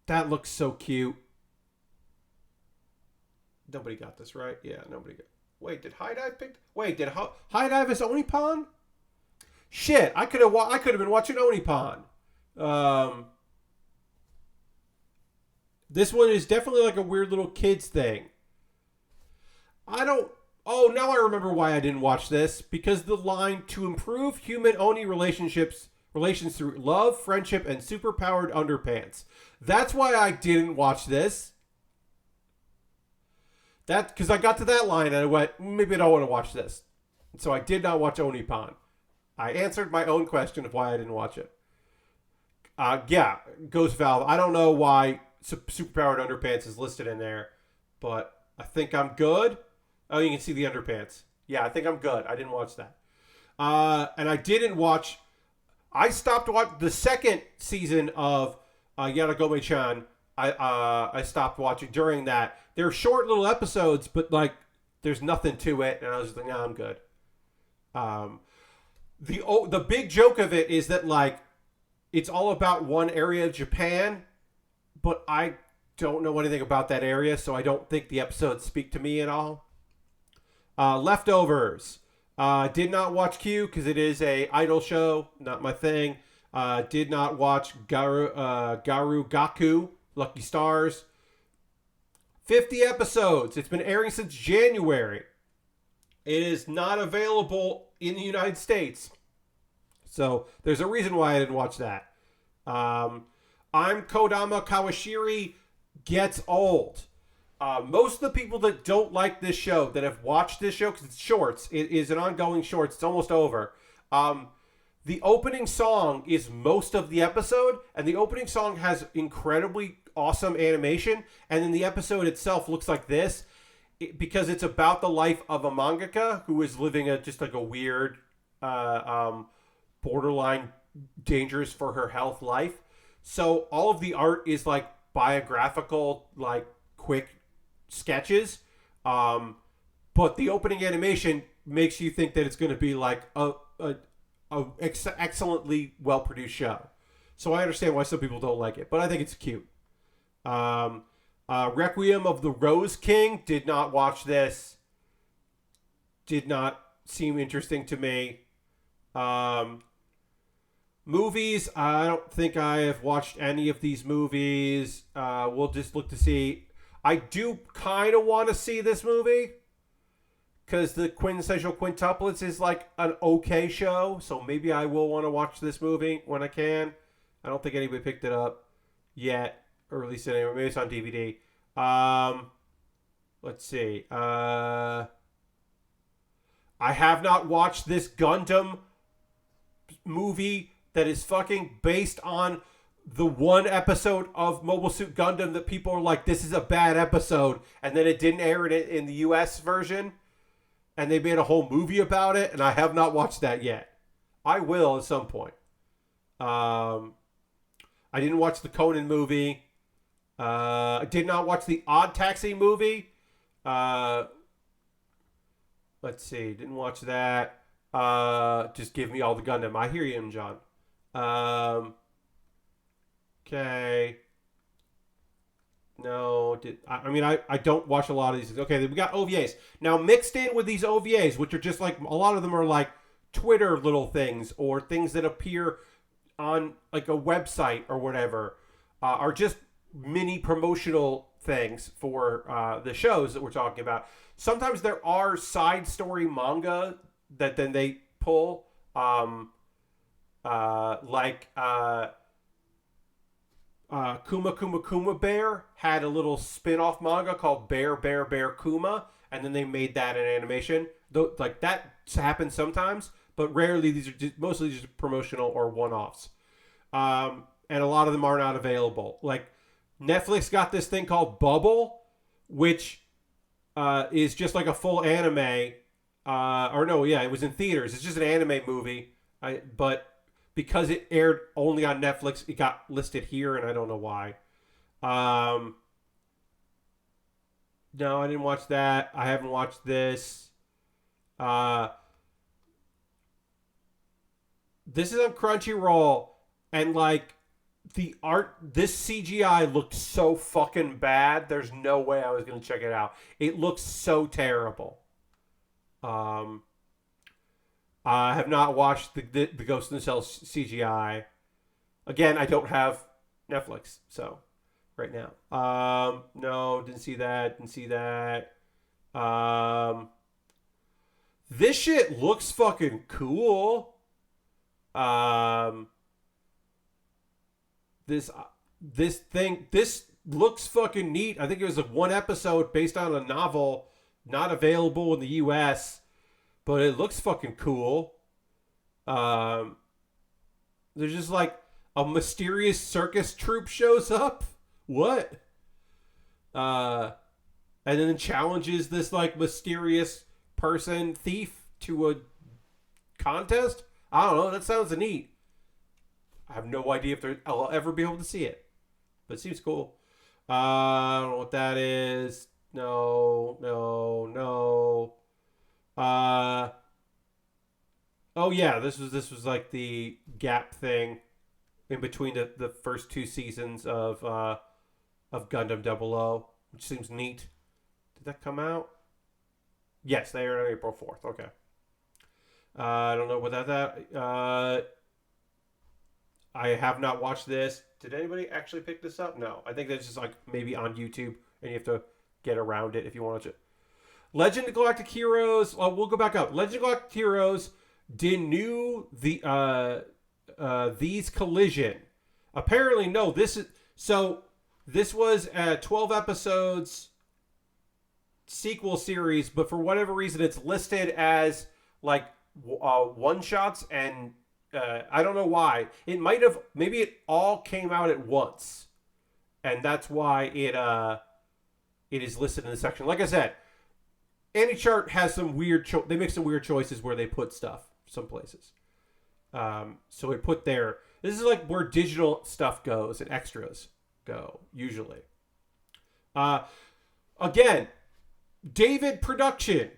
That looks so cute. Nobody got this, right? Yeah, nobody got. Wait, did High Dive pick? Wait, did High Dive is Onipon? Shit, I could have been watching Onipon. This one is definitely like a weird little kids thing. Oh, now I remember why I didn't watch this. Because the line, to improve human Oni relations through love, friendship, and superpowered underpants. That's why I didn't watch this. Because I got to that line and I went, maybe I don't want to watch this. So I did not watch Onipon. I answered my own question of why I didn't watch it. Ghost Valve. I don't know why superpowered underpants is listed in there, but I think I'm good. Oh, you can see the underpants. Yeah, I think I'm good. I didn't watch that. And I didn't watch... I stopped watching the second season of Yaragome-chan. I stopped watching during that. They're short little episodes, but there's nothing to it, and I was like, no, I'm good. The big joke of it is that it's all about one area of Japan, but I don't know anything about that area, so I don't think the episodes speak to me at all. Leftovers. Did not watch Q because it is a idol show, not my thing. Did not watch Gaku, Lucky Stars. 50 episodes. It's been airing since January. It is not available in the United States. So there's a reason why I didn't watch that. I'm Kodama Kawashiri gets old. Most of the people that don't like this show, that have watched this show, because it's shorts, it is an ongoing shorts, it's almost over. The opening song is most of the episode, and the opening song has incredibly awesome animation, and then the episode itself looks like this, because it's about the life of a mangaka who is living just a weird, borderline dangerous for her health life. So all of the art is biographical, quick sketches, but the opening animation makes you think that it's going to be a excellently well produced show. So I understand why some people don't like it, but I think it's cute. Requiem of the Rose King, did not watch this. Did not seem interesting to me. Movies, I don't think I have watched any of these movies. We'll just look to see. I do kind of want to see this movie because the Quintessential Quintuplets is an okay show, so maybe I will want to watch this movie when I can. I don't think anybody picked it up yet, or at least anyway. Maybe it's on DVD. Let's see. I have not watched this Gundam movie that is fucking based on the one episode of Mobile Suit Gundam that people are like, this is a bad episode, and then it didn't air it in the US version, and they made a whole movie about it, and I have not watched that yet. I will at some point. I didn't watch the Conan movie. I did not watch the Odd Taxi movie. Let's see. Didn't watch that. Just give me all the Gundam. I hear you, John. Okay. No, I don't watch a lot of these things. Okay, then we got OVAs. Now, mixed in with these OVAs, which are just like, a lot of them are like Twitter little things or things that appear on like a website or whatever, are just mini promotional things for the shows that we're talking about. Sometimes there are side story manga that then they pull, like Kuma Baer had a little spin-off manga called Baer Kuma, and then they made that an animation. Though, like, that happens sometimes, but rarely. These are mostly just promotional or one-offs. And a lot of them are not available. Like, Netflix got this thing called Bubble, which is just like a full anime. It was in theaters. It's just an anime movie. But because it aired only on Netflix, it got listed here, and I don't know why. No, I didn't watch that. I haven't watched this. This is on Crunchyroll, and like the art, this CGI looked so fucking bad. There's no way I was gonna check it out. It looks so terrible. I have not watched the Ghost in the Shell CGI. Again, I don't have Netflix, so right now. No, didn't see that. This shit looks fucking cool. This looks fucking neat. I think it was one episode based on a novel, not available in the US, but it looks fucking cool. There's just like a mysterious circus troupe shows up. What? And then challenges this like mysterious thief to a contest. I don't know. That sounds neat. I have no idea if I'll ever be able to see it, but it seems cool. I don't know what that is. No. Oh yeah, this was like the gap thing in between the first two seasons of Gundam 00, which seems neat. Did that come out? Yes, they aired on April 4th. Okay. I don't know what that. I have not watched this. Did anybody actually pick this up? No. I think that's just like maybe on YouTube, and you have to get around it if you want to. Legend of Galactic Heroes. We'll go back up. Legend of Galactic Heroes Denew these collision. Apparently, no. This was a 12 episodes sequel series, but for whatever reason, it's listed as like one shots, and I don't know why. Maybe it all came out at once, and that's why it is listed in the section. Like I said, AnyChart has some weird. They make some weird choices where they put stuff some places. So it put there. This is like where digital stuff goes and extras go usually. Again, David Production,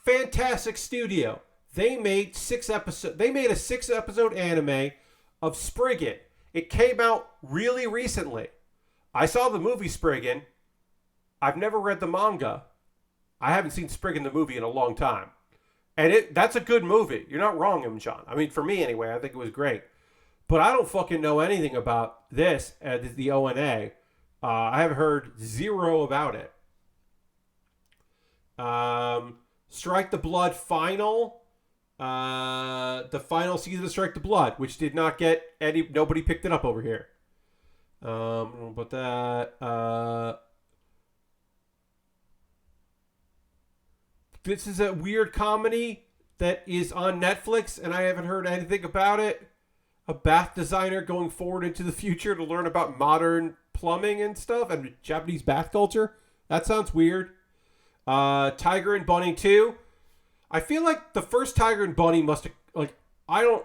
fantastic studio. They made a 6-episode anime of Spriggan. It came out really recently. I saw the movie Spriggan. I've never read the manga. I haven't seen Spriggan the movie in a long time. And that's a good movie. You're not wrong, John. I mean, for me anyway, I think it was great. But I don't fucking know anything about this, the ONA. I have heard zero about it. Strike the Blood Final. The final season of Strike the Blood, which did not get nobody picked it up over here. But that, this is a weird comedy that is on Netflix, and I haven't heard anything about it. A bath designer going forward into the future to learn about modern plumbing and stuff and Japanese bath culture. That sounds weird. Tiger and Bunny 2. I feel like the first Tiger and Bunny must have, like, I don't,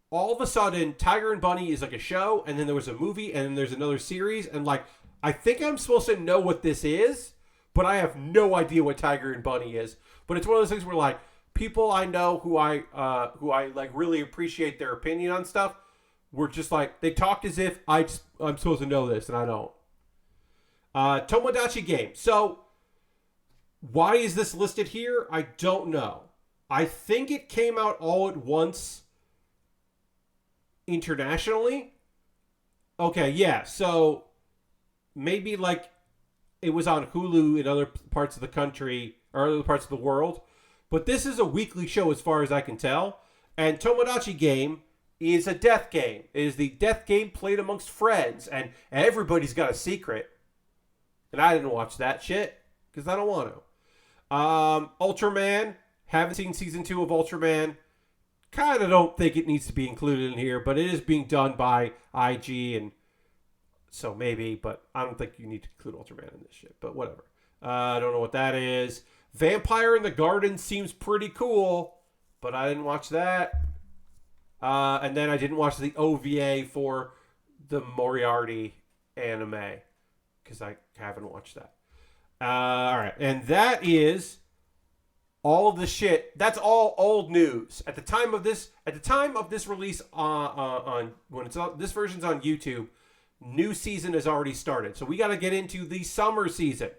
all of a sudden, Tiger and Bunny is like a show, and then there was a movie, and then there's another series, and like, I think I'm supposed to know what this is, but I have no idea what Tiger and Bunny is. But it's one of those things where, like, people I know who I like really appreciate their opinion on stuff were just like, they talked as if I'm supposed to know this, and I don't. Tomodachi Game. So, why is this listed here? I don't know. I think it came out all at once internationally. Okay, yeah. So, maybe like it was on Hulu in other parts of the country or other parts of the world. But this is a weekly show as far as I can tell. And Tomodachi Game is a death game. It is the death game played amongst friends. And everybody's got a secret. And I didn't watch that shit because I don't want to. Ultraman. Haven't seen season 2 of Ultraman. Kind of don't think it needs to be included in here. But it is being done by IG. And so maybe. But I don't think you need to include Ultraman in this shit. But whatever. I don't know what that is. Vampire in the Garden seems pretty cool, but I didn't watch that. And then I didn't watch the OVA for the Moriarty anime because I haven't watched that. All right, and that is all of the shit. That's all old news at the time of this. At the time of this release, on when it's on, this version's on YouTube, new season has already started. So we got to get into the summer season.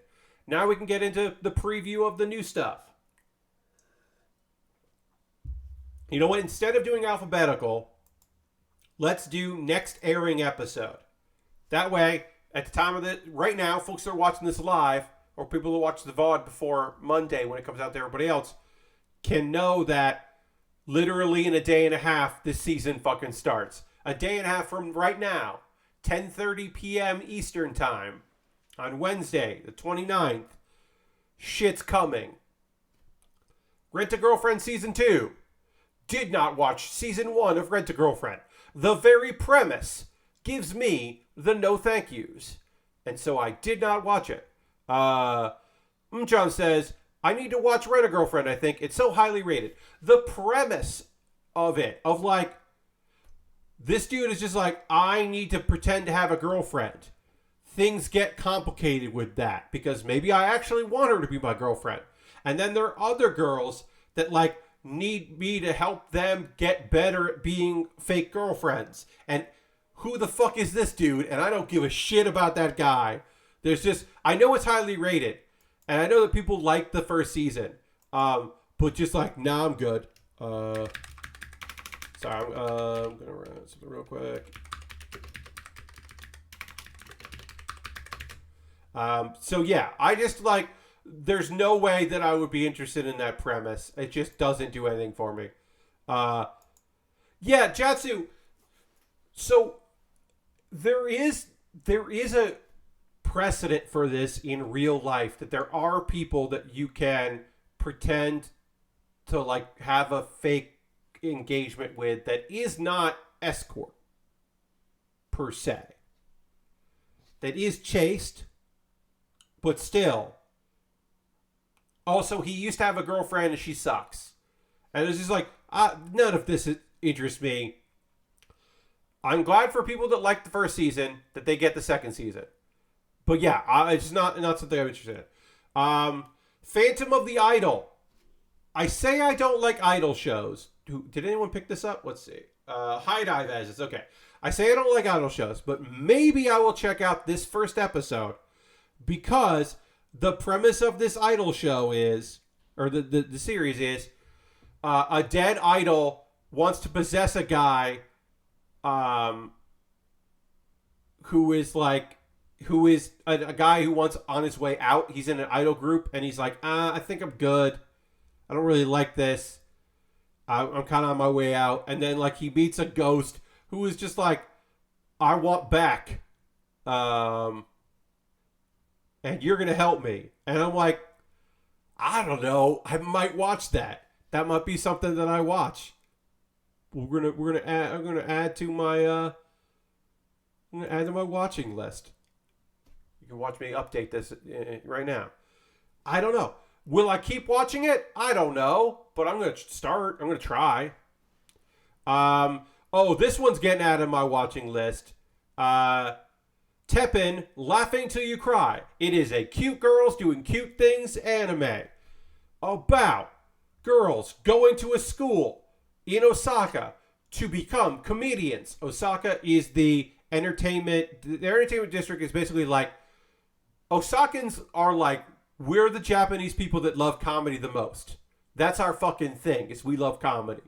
Now we can get into the preview of the new stuff. You know what? Instead of doing alphabetical, let's do next airing episode. That way, at the time of the... Right now, folks that are watching this live, or people who watch the VOD before Monday when it comes out to everybody else, can know that literally in a day and a half, this season fucking starts. A day and a half from right now, 10:30 p.m. Eastern Time. On Wednesday, the 29th, shit's coming. Rent-A-Girlfriend Season 2. Did not watch Season 1 of Rent-A-Girlfriend. The very premise gives me the no thank yous. And so I did not watch it. John says, I need to watch Rent-A-Girlfriend, I think. It's so highly rated. The premise of it, of like, this dude is just like, I need to pretend to have a girlfriend. Things get complicated with that because maybe I actually want her to be my girlfriend. And then there are other girls that like need me to help them get better at being fake girlfriends. And who the fuck is this dude? And I don't give a shit about that guy. There's just, I know it's highly rated. And I know that people like the first season. But just like, nah, I'm good. Sorry, I'm going to run something real quick. So yeah, I just like, there's no way that I would be interested in that premise. It just doesn't do anything for me. Yeah, Jatsu. So there is a precedent for this in real life that there are people that you can pretend to like have a fake engagement with that is not escort per se. That is chaste. But still, also, he used to have a girlfriend and she sucks. And it's just like, none of this interests me. I'm glad for people that liked the first season that they get the second season. But yeah, it's not something I'm interested in. Phantom of the Idol. I say I don't like idol shows. Did anyone pick this up? Let's see. High Dive as it's okay. I say I don't like idol shows, but maybe I will check out this first episode. Because the premise of this idol show is, or the series is, a dead idol wants to possess a guy who is a guy who wants on his way out. He's in an idol group, and he's like, I think I'm good. I don't really like this. I'm kind of on my way out. And then, like, he meets a ghost who is just like, I want back. And you're going to help me. And I'm like, I don't know. I might watch that. That might be something that I watch. I'm gonna add to my watching list. You can watch me update this right now. I don't know. Will I keep watching it? I don't know, but I'm gonna start. I'm gonna try. This one's getting out of my watching list. Teppen, Laughing Till You Cry. It is a cute girls doing cute things anime about girls going to a school in Osaka to become comedians. Osaka is the entertainment district is basically like, Osakans are like, we're the Japanese people that love comedy the most. That's our fucking thing, is we love comedy.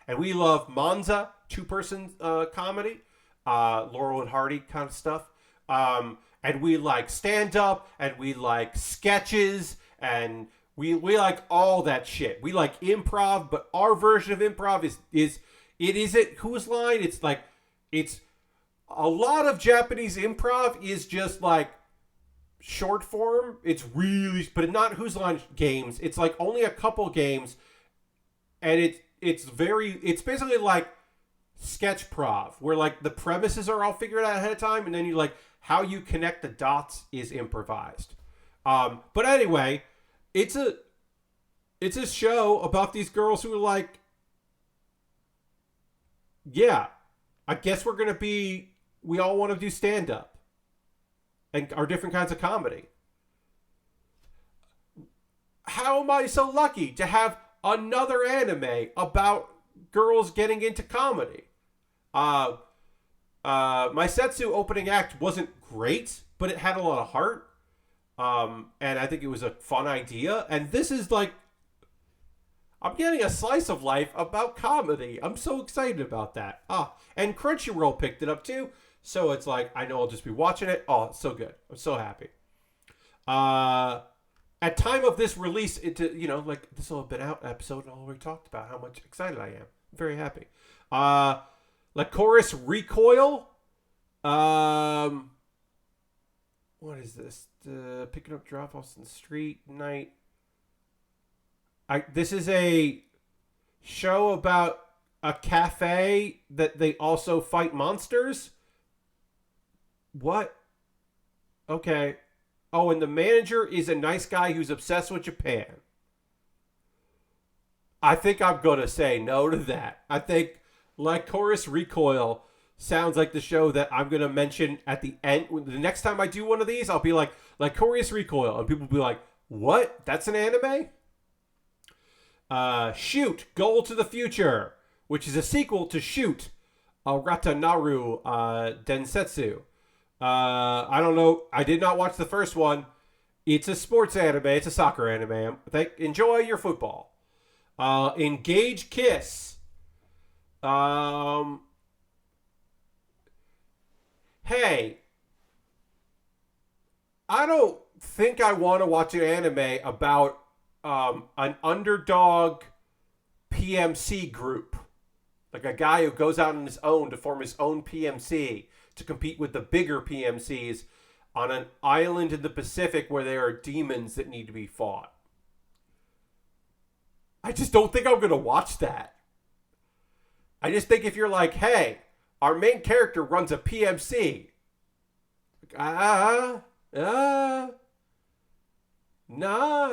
And we love Manza, two-person comedy, Laurel and Hardy kind of stuff. And we like stand-up, and we like sketches, and we like all that shit. We like improv, but our version of improv is it isn't Whose Line? It's like, it's a lot of Japanese improv is just like short form. It's really, but not Whose Line games. It's like only a couple games, and it's basically like sketch prov, where like the premises are all figured out ahead of time, and then you like how you connect the dots is improvised. But anyway, it's a show about these girls who are like, yeah, I guess we all want to do stand up and our different kinds of comedy. How am I so lucky to have another anime about girls getting into comedy? My Setsu opening act wasn't great, but it had a lot of heart. And I think it was a fun idea. And this is like, I'm getting a slice of life about comedy. I'm so excited about that. And Crunchyroll picked it up too. So it's like, I know I'll just be watching it. Oh, it's so good. I'm so happy. At time of this release, like this will have been out episode and I already talked about how much excited I am. I'm very happy. Lycoris Recoil. What is this? Picking up drop-offs in the street night. This is a show about a cafe that they also fight monsters. What? Okay. Oh, and the manager is a nice guy who's obsessed with Japan. I think I'm going to say no to that. I think Lycoris Recoil sounds like the show that I'm going to mention at the end. The next time I do one of these, I'll be like, Lycoris Recoil. And people will be like, what? That's an anime? Shoot, Goal to the Future, which is a sequel to Shoot, Ratanaru Densetsu. I don't know. I did not watch the first one. It's a sports anime. It's a soccer anime. Enjoy your football. Engage Kiss. Hey, I don't think I want to watch an anime about an underdog PMC group. Like a guy who goes out on his own to form his own PMC to compete with the bigger PMCs on an island in the Pacific where there are demons that need to be fought. I just don't think I'm going to watch that. I just think if you're like, hey, our main character runs a PMC. Nah,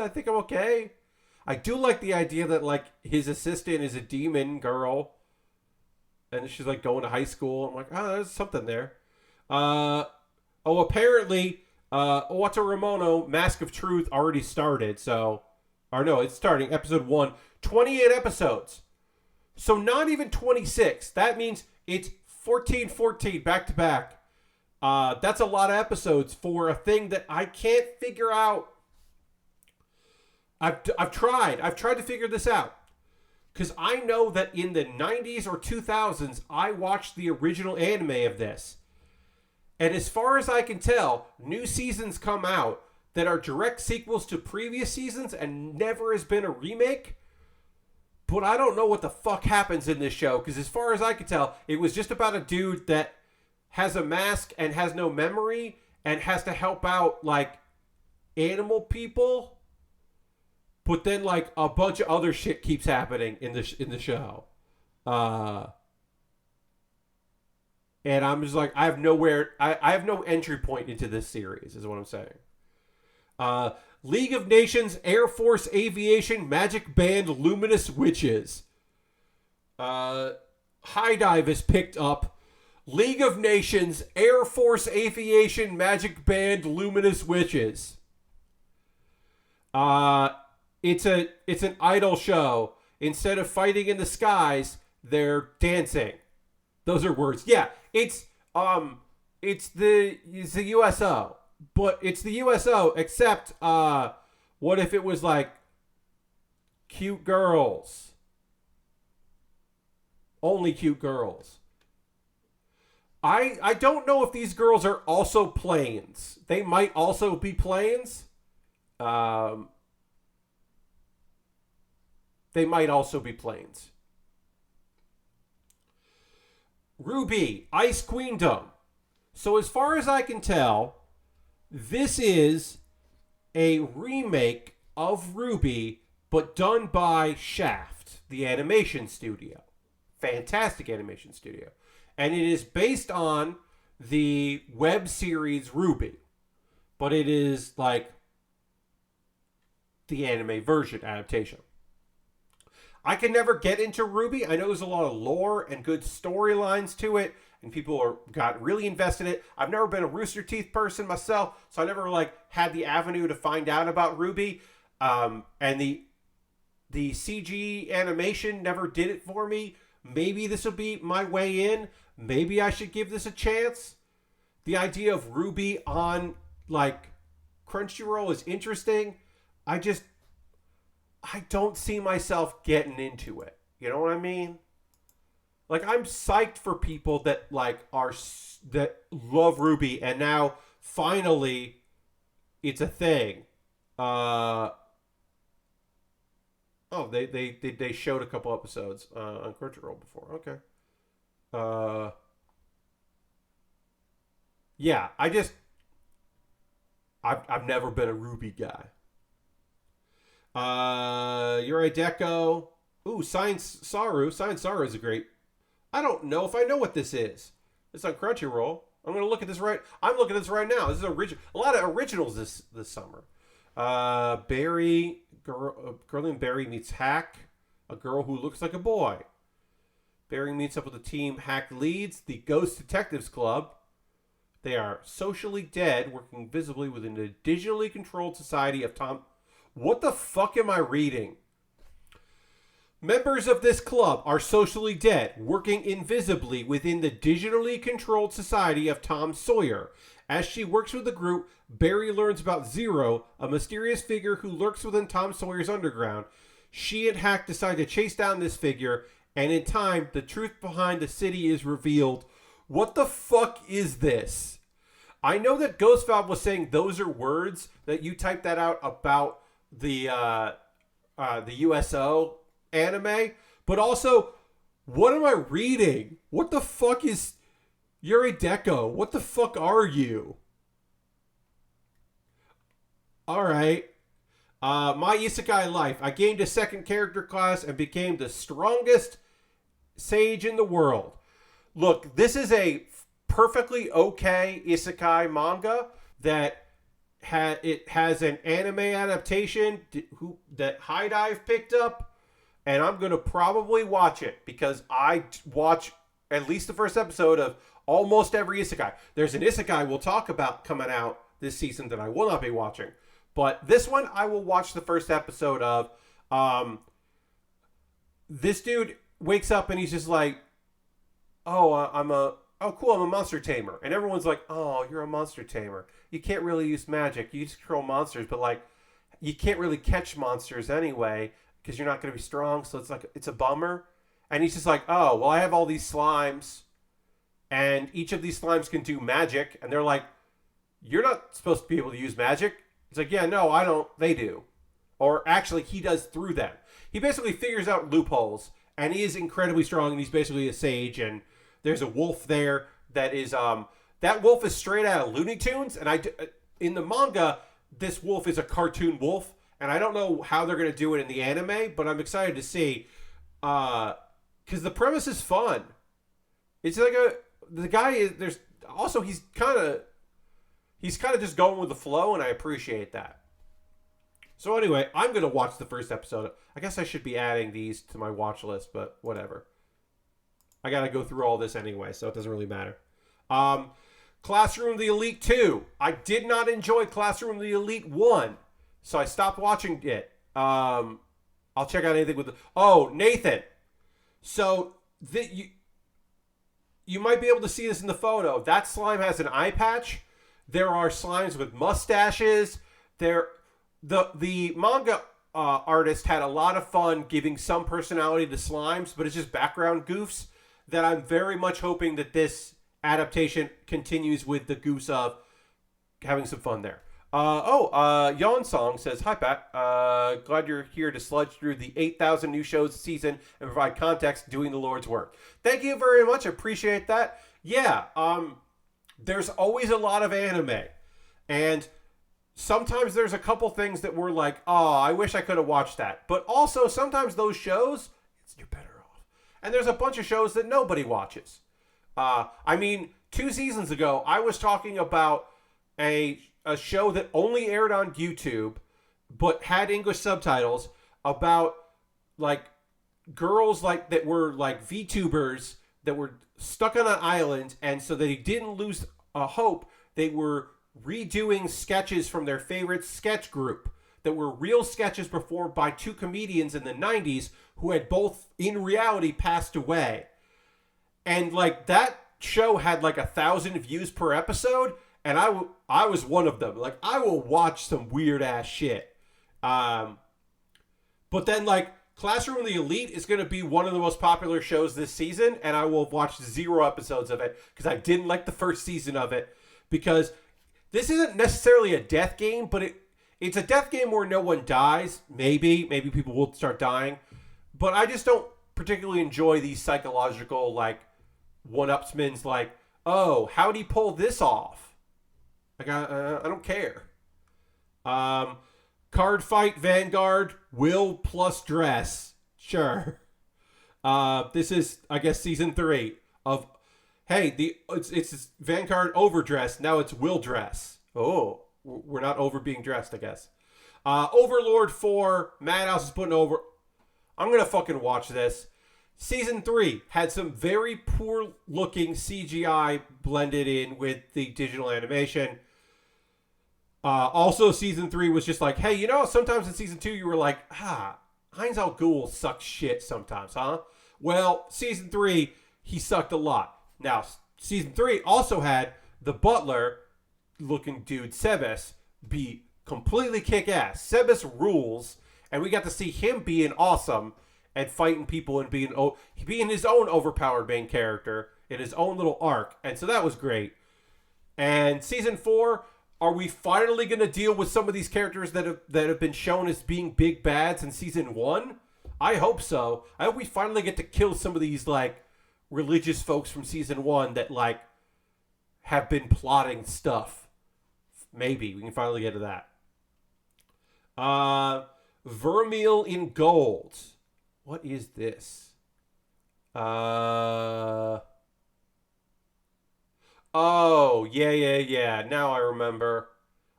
I think I'm okay. I do like the idea that like his assistant is a demon girl. And she's like going to high school. I'm like, there's something there. Apparently, Owata Ramono, Mask of Truth already started. It's starting. Episode 1. 28 episodes. So not even 26. That means it's 14 back to back. That's a lot of episodes for a thing that I can't figure out. I've tried to figure this out. Because I know that in the 90s or 2000s, I watched the original anime of this. And as far as I can tell, new seasons come out that are direct sequels to previous seasons and never has been a remake. But I don't know what the fuck happens in this show. Because as far as I can tell, it was just about a dude that has a mask and has no memory and has to help out, like, animal people. but then like a bunch of other shit keeps happening in the show. And I'm just like, I have nowhere, I have no entry point into this series, is what I'm saying. League of Nations, Air Force Aviation, Magic Band, Luminous Witches. High Dive is picked up. League of Nations, Air Force Aviation, Magic Band, Luminous Witches. It's an idol show. Instead of fighting in the skies, they're dancing. Those are words. Yeah, it's the USO, but it's the USO. Except, what if it was like cute girls? Only cute girls. I don't know if these girls are also planes. They might also be planes. They might also be planes. Ruby, Ice Queendom. So as far as I can tell, this is a remake of Ruby, but done by Shaft, the animation studio. Fantastic animation studio. And it is based on the web series Ruby. But it is like the anime version adaptation. I can never get into Ruby. I know there's a lot of lore and good storylines to it, and people got really invested in it. I've never been a Rooster Teeth person myself, so I never like had the avenue to find out about Ruby. And the CG animation never did it for me. Maybe this will be my way in. Maybe I should give this a chance. The idea of Ruby on like Crunchyroll is interesting. I don't see myself getting into it. You know what I mean? Like, I'm psyched for people that like that love Ruby, and now finally it's a thing. They showed a couple episodes on Crunchyroll before. Okay. Yeah, I've never been a Ruby guy. Yuri Deco. Ooh, Science Saru. Science Saru is a great. I don't know if I know what this is. It's on Crunchyroll. I'm gonna look at this right. I'm looking at this right now. This is a lot of originals this summer. Barry, girl named Barry meets Hack, a girl who looks like a boy. Barry meets up with the team Hack leads, the Ghost Detectives Club. They are socially dead, working visibly within the digitally controlled society of Tom. What the fuck am I reading? Members of this club are socially dead, working invisibly within the digitally controlled society of Tom Sawyer. As she works with the group, Barry learns about Zero, a mysterious figure who lurks within Tom Sawyer's underground. She and Hack decide to chase down this figure, and in time, the truth behind the city is revealed. What the fuck is this? I know that Ghost Valve was saying those are words, that you typed that out about the USO anime, but also, what am I reading? What the fuck is Yuri Deco? What the fuck are you? Alright. My Isekai life. I gained a second character class and became the strongest sage in the world. Look, this is a perfectly okay Isekai manga that it has an anime adaptation that High Dive picked up, and I'm going to probably watch it because I watch at least the first episode of almost every Isekai. There's an Isekai we'll talk about coming out this season that I will not be watching, but this one I will watch the first episode of. This dude wakes up and he's just like, oh, cool, I'm a monster tamer. And everyone's like, oh, you're a monster tamer. You can't really use magic. You just control monsters, but like, you can't really catch monsters anyway because you're not going to be strong. So it's a bummer. And he's just like, oh, well, I have all these slimes, and each of these slimes can do magic. And they're like, you're not supposed to be able to use magic. He's like, yeah, no, I don't. They do. Or actually, he does through them. He basically figures out loopholes, and he is incredibly strong, and he's basically a sage, and there's a wolf there that is, that wolf is straight out of Looney Tunes, and in the manga, this wolf is a cartoon wolf, and I don't know how they're going to do it in the anime, but I'm excited to see. Because the premise is fun. It's like the guy is there's also he's kind of just going with the flow, and I appreciate that. So anyway, I'm gonna watch the first episode. I guess I should be adding these to my watch list, but whatever. I gotta go through all this anyway, so it doesn't really matter. Classroom of the Elite 2. I did not enjoy Classroom of the Elite 1, so I stopped watching it. I'll check out anything with Nathan. So you might be able to see this in the photo. That slime has an eye patch. There are slimes with mustaches. The manga artist had a lot of fun giving some personality to slimes, but it's just background goofs that I'm very much hoping that this adaptation continues with the goofs of having some fun there. Yon Song says, "Hi, Pat. Glad you're here to sludge through the 8,000 new shows this season and provide context doing the Lord's work." Thank you very much. I appreciate that. Yeah, there's always a lot of anime. And sometimes there's a couple things that we're like, oh, I wish I could have watched that. But also, sometimes those shows, you're better off. And there's a bunch of shows that nobody watches. 2 seasons ago, I was talking about a show that only aired on YouTube, but had English subtitles about, like, girls like that were, like, VTubers that were stuck on an island, and so they didn't lose hope. They were redoing sketches from their favorite sketch group that were real sketches performed by 2 comedians in the 90s who had both, in reality, passed away. And, like, that show had, like, 1,000 views per episode, and I was one of them. Like, I will watch some weird-ass shit. But then, like, Classroom of the Elite is going to be one of the most popular shows this season, and I will watch 0 episodes of it because I didn't like the first season of it. Because this isn't necessarily a death game, but it's a death game where no one dies. Maybe people will start dying. But I just don't particularly enjoy these psychological, like, one-upsmans like, oh, how'd he pull this off? Like, I don't care. Card Fight Vanguard, will plus dress. Sure. This is, I guess, season 3 of, hey, it's Vanguard overdressed. Now it's will dress. Oh, we're not over being dressed, I guess. Overlord 4, Madhouse is putting over. I'm going to fucking watch this. Season 3 had some very poor looking CGI blended in with the digital animation. Also, season 3 was just like, hey, sometimes in season 2 you were like, Heinz Al Ghul sucks shit sometimes, huh? Well, season 3, he sucked a lot. Now, season 3 also had the butler looking dude, Sebes, be completely kick-ass. Sebes rules, and we got to see him being awesome and fighting people and being his own overpowered main character in his own little arc. And so that was great. And season 4, are we finally going to deal with some of these characters that have been shown as being big bads in season 1? I hope so. I hope we finally get to kill some of these, like, religious folks from season 1 that, like, have been plotting stuff. Maybe we can finally get to that. Vermeil in Gold. What is this? Oh, yeah. Now I remember.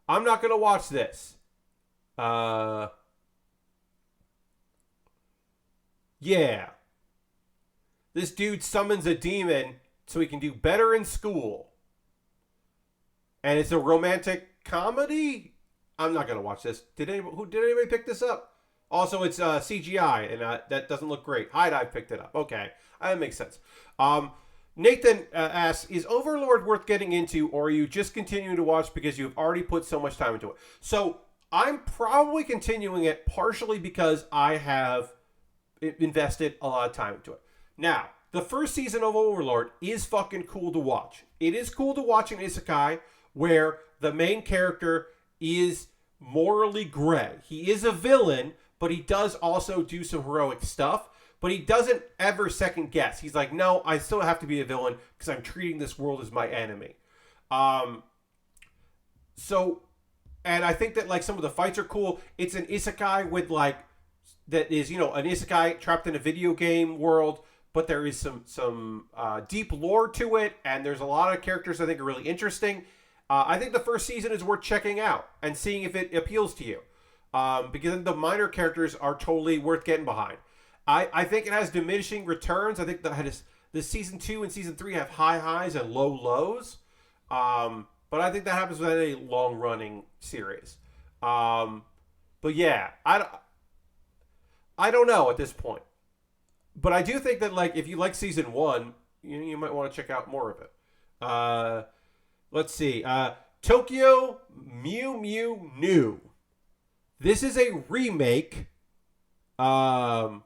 I'm not going to watch this. Yeah. This dude summons a demon so he can do better in school. And it's a romantic comedy? I'm not going to watch this. Did anybody pick this up? Also, it's CGI, and that doesn't look great. High Dive picked it up. Okay. That makes sense. Nathan asks, is Overlord worth getting into, or are you just continuing to watch because you've already put so much time into it? So, I'm probably continuing it partially because I have invested a lot of time into it. Now, the first season of Overlord is fucking cool to watch. It is cool to watch an isekai where the main character is morally gray. He is a villain, but he does also do some heroic stuff. But he doesn't ever second guess. He's like, no, I still have to be a villain because I'm treating this world as my enemy. So And I think that like some of the fights are cool. It's an isekai with like that is an isekai trapped in a video game world, but there is some deep lore to it, and there's a lot of characters I think are really interesting. I think the first season is worth checking out and seeing if it appeals to you, because the minor characters are totally worth getting behind. I think it has diminishing returns. I think the season 2 and season 3 have high highs and low lows. But I think that happens with any long running series. But yeah, I don't know at this point. But I do think that like if you like season 1, you might want to check out more of it. Let's see. Tokyo Mew Mew New. This is a remake of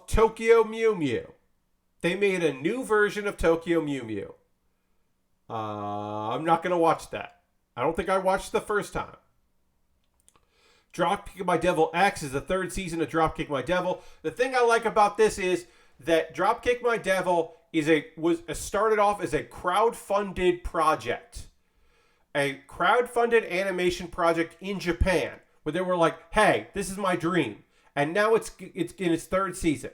Tokyo Mew Mew. They made a new version of Tokyo Mew Mew. I'm not going to watch that. I don't think I watched the first time. Dropkick My Devil X is the third season of Dropkick My Devil. The thing I like about this is that Dropkick My Devil was started off as a crowd-funded project. A crowd-funded animation project in Japan where they were like, hey, this is my dream. And now it's in its third season.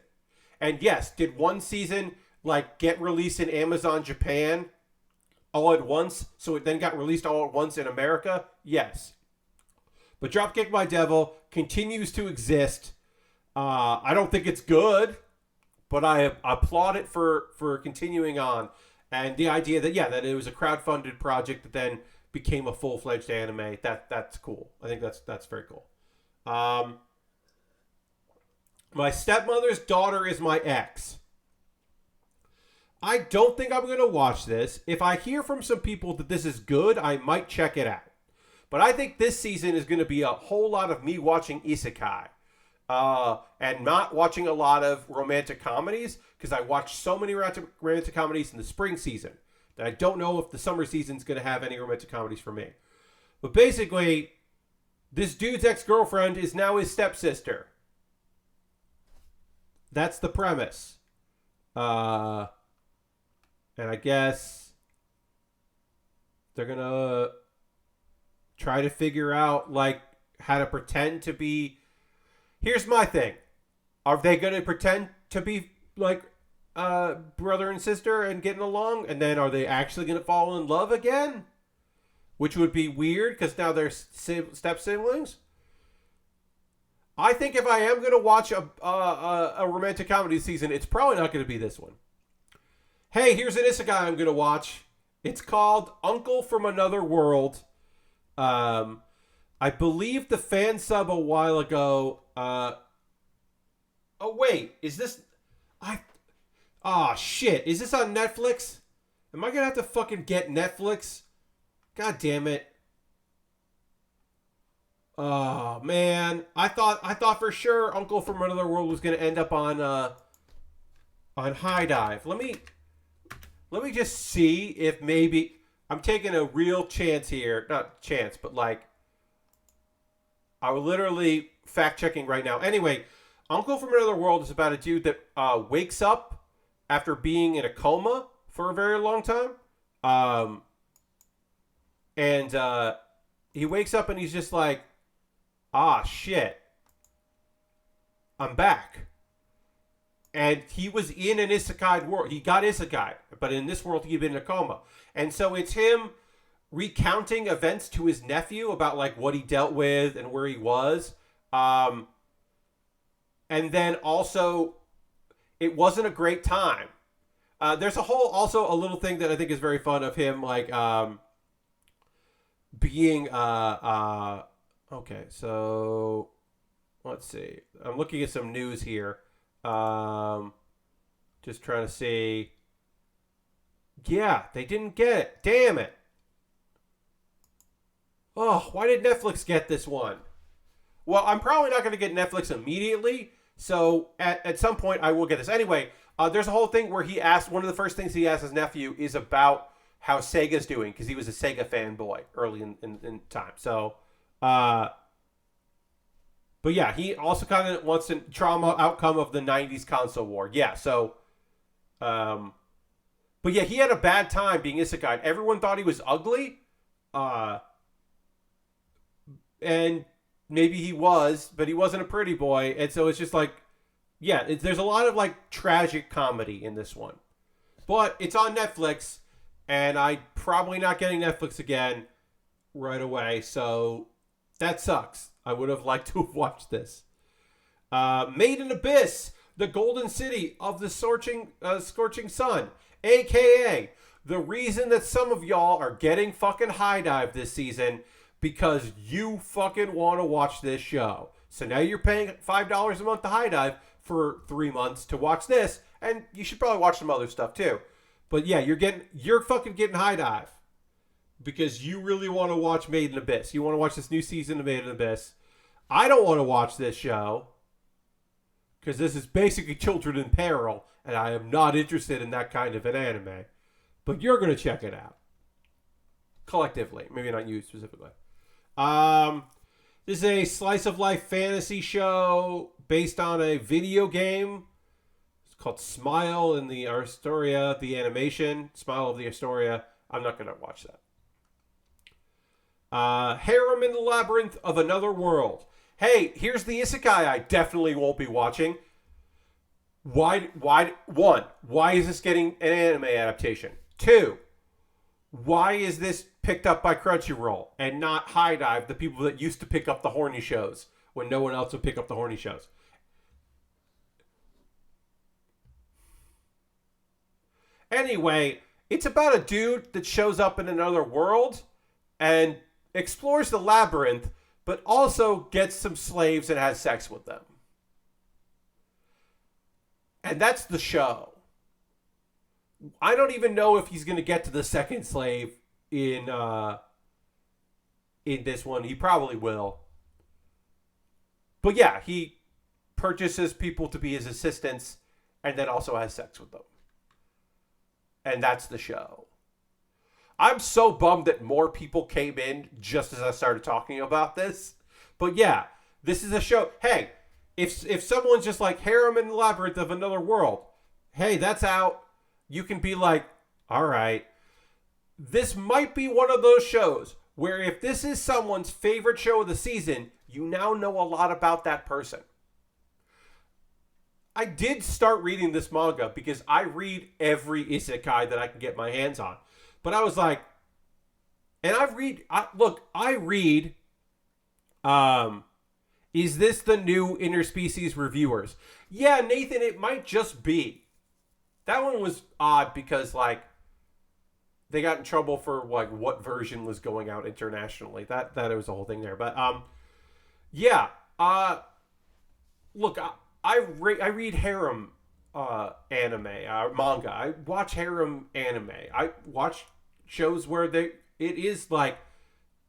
And yes, did one season like get released in Amazon Japan all at once, so it then got released all at once in America? Yes. But Dropkick My Devil continues to exist. I don't think it's good, but I applaud it for continuing on. And the idea that it was a crowdfunded project that then became a full-fledged anime, that's cool. I think that's very cool. My Stepmother's Daughter is My Ex. I don't think I'm going to watch this. If I hear from some people that this is good, I might check it out. But I think this season is going to be a whole lot of me watching isekai. And not watching a lot of romantic comedies, because I watched so many romantic comedies in the spring season that I don't know if the summer season is going to have any romantic comedies for me. But basically, this dude's ex-girlfriend is now his stepsister. That's the premise. And I guess they're going to try to figure out, like, how to pretend to be... Here's my thing. Are they going to pretend to be, like, brother and sister and getting along? And then are they actually going to fall in love again? Which would be weird, because now they're step-siblings. I think if I am going to watch a romantic comedy season, it's probably not going to be this one. Hey, here's an isekai I'm going to watch. It's called Uncle from Another World. I believe the fan sub a while ago. Oh wait, is this? Shit, is this on Netflix? Am I gonna have to fucking get Netflix? God damn it! Oh man, I thought for sure Uncle from Another World was gonna end up on High Dive. Let me just see if maybe I'm taking a real chance here. Not chance, but like I'm literally fact checking right now. Anyway, Uncle from Another World is about a dude that wakes up after being in a coma for a very long time. And he wakes up and he's just like, shit, I'm back. And he was in an isekai world. He got isekai, but in this world he'd been in a coma. And so it's him recounting events to his nephew about like what he dealt with and where he was. And then also, it wasn't a great time. There's a little thing that I think is very fun of him, like being okay. So let's see. I'm looking at some news here. Just trying to see. Yeah, they didn't get it. Damn it. Oh, why did Netflix get this one? Well, I'm probably not going to get Netflix immediately, so at some point I will get this. Anyway, there's a whole thing where he asked, one of the first things he asked his nephew is about how Sega's doing, because he was a Sega fanboy early in time. So, but yeah, he also kind of wants a trauma outcome of the 90s console war. Yeah, so, but yeah, he had a bad time being isekai. Everyone thought he was ugly, Uh, and maybe he was, but he wasn't a pretty boy. And so it's just like, yeah, there's a lot of like tragic comedy in this one. But it's on Netflix, and I'm probably not getting Netflix again right away. So that sucks. I would have liked to have watched this. Made in Abyss, the golden city of the scorching sun, aka the reason that some of y'all are getting fucking high dive this season because you fucking want to watch this show. So now you're paying $5 a month to high dive for 3 months to watch this, and you should probably watch some other stuff too. But yeah, you're fucking getting high dive because you really want to watch Made in Abyss. You want to watch this new season of Made in Abyss. I don't want to watch this show because this is basically children in peril, and I am not interested in that kind of an anime. But you're going to check it out. Collectively. Maybe not you specifically. This is a slice of life fantasy show based on a video game. It's called Smile in the Astoria, the animation. Smile of the Astoria. I'm not going to watch that. Harem in the Labyrinth of Another World. Hey, here's the isekai I definitely won't be watching. Why is this getting an anime adaptation? 2, why is this picked up by Crunchyroll and not High Dive, the people that used to pick up the horny shows when no one else would pick up the horny shows? Anyway, it's about a dude that shows up in another world and explores the labyrinth, but also gets some slaves and has sex with them. And that's the show. I don't even know if he's going to get to the second slave in this one. He probably will. But yeah, he purchases people to be his assistants and then also has sex with them. And that's the show. I'm so bummed that more people came in just as I started talking about this. But yeah, this is a show. Hey, if someone's just like Harem in the Labyrinth of Another World, hey, that's out. You can be like, all right. This might be one of those shows where if this is someone's favorite show of the season, you now know a lot about that person. I did start reading this manga because I read every isekai that I can get my hands on. But I was like, and I read, is this the new Interspecies Reviewers? Yeah, Nathan, it might just be. That one was odd because, like, they got in trouble for, like, what version was going out internationally. That was the whole thing there. But, yeah. Look, I read harem anime, manga. I watch harem anime. I watch shows where it is, like,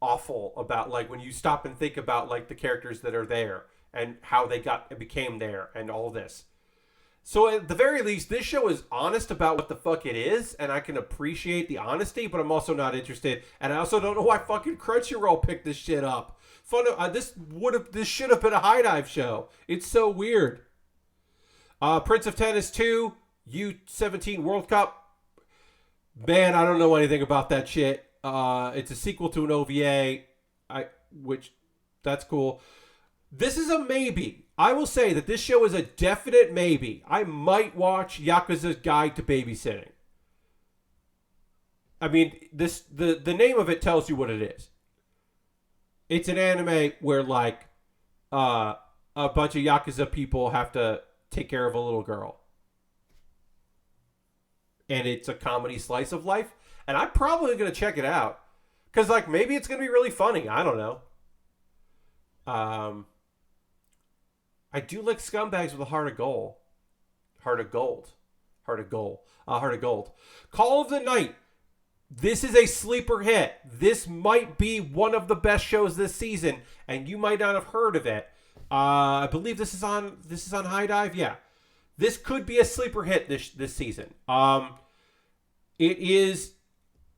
awful about, like, when you stop and think about, like, the characters that are there and how they became there and all this. So at the very least, this show is honest about what the fuck it is, and I can appreciate the honesty, but I'm also not interested. And I also don't know why fucking Crunchyroll picked this shit up. This should have been a High Dive show. It's so weird. Prince of Tennis 2, U17 World Cup. Man, I don't know anything about that shit. It's a sequel to an OVA, which that's cool. This is a maybe. I will say that this show is a definite maybe. I might watch Yakuza's Guide to Babysitting. I mean, the name of it tells you what it is. It's an anime where, like, a bunch of Yakuza people have to take care of a little girl. And it's a comedy slice of life. And I'm probably going to check it out. Because, like, maybe it's going to be really funny. I don't know. I do like scumbags with a heart of gold. Heart of gold. Call of the Night. This is a sleeper hit. This might be one of the best shows this season, and you might not have heard of it. I believe this is on High Dive. Yeah, this could be a sleeper hit this season. It is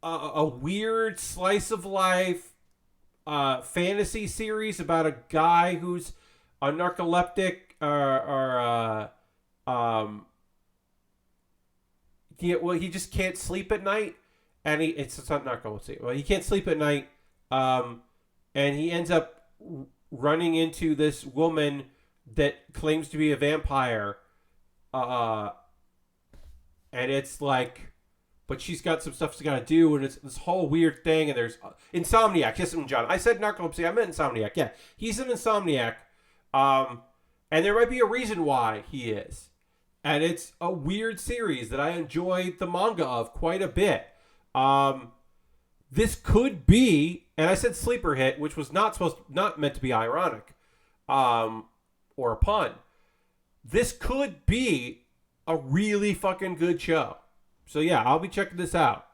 a weird slice of life fantasy series about a guy who's a narcoleptic he just can't sleep at night, and it's not narcolepsy. Well, he can't sleep at night, Um, and he ends up running into this woman that claims to be a vampire. Uh, and it's like, but she's got some stuff she's got to do, and it's this whole weird thing. And there's Insomniac. Yes, John. I said narcolepsy. I meant Insomniac. Yeah, he's an Insomniac. And there might be a reason why he is. And it's a weird series that I enjoyed the manga of quite a bit. This could be, and I said sleeper hit, which was not meant to be ironic, or a pun. This could be a really fucking good show. So yeah, I'll be checking this out.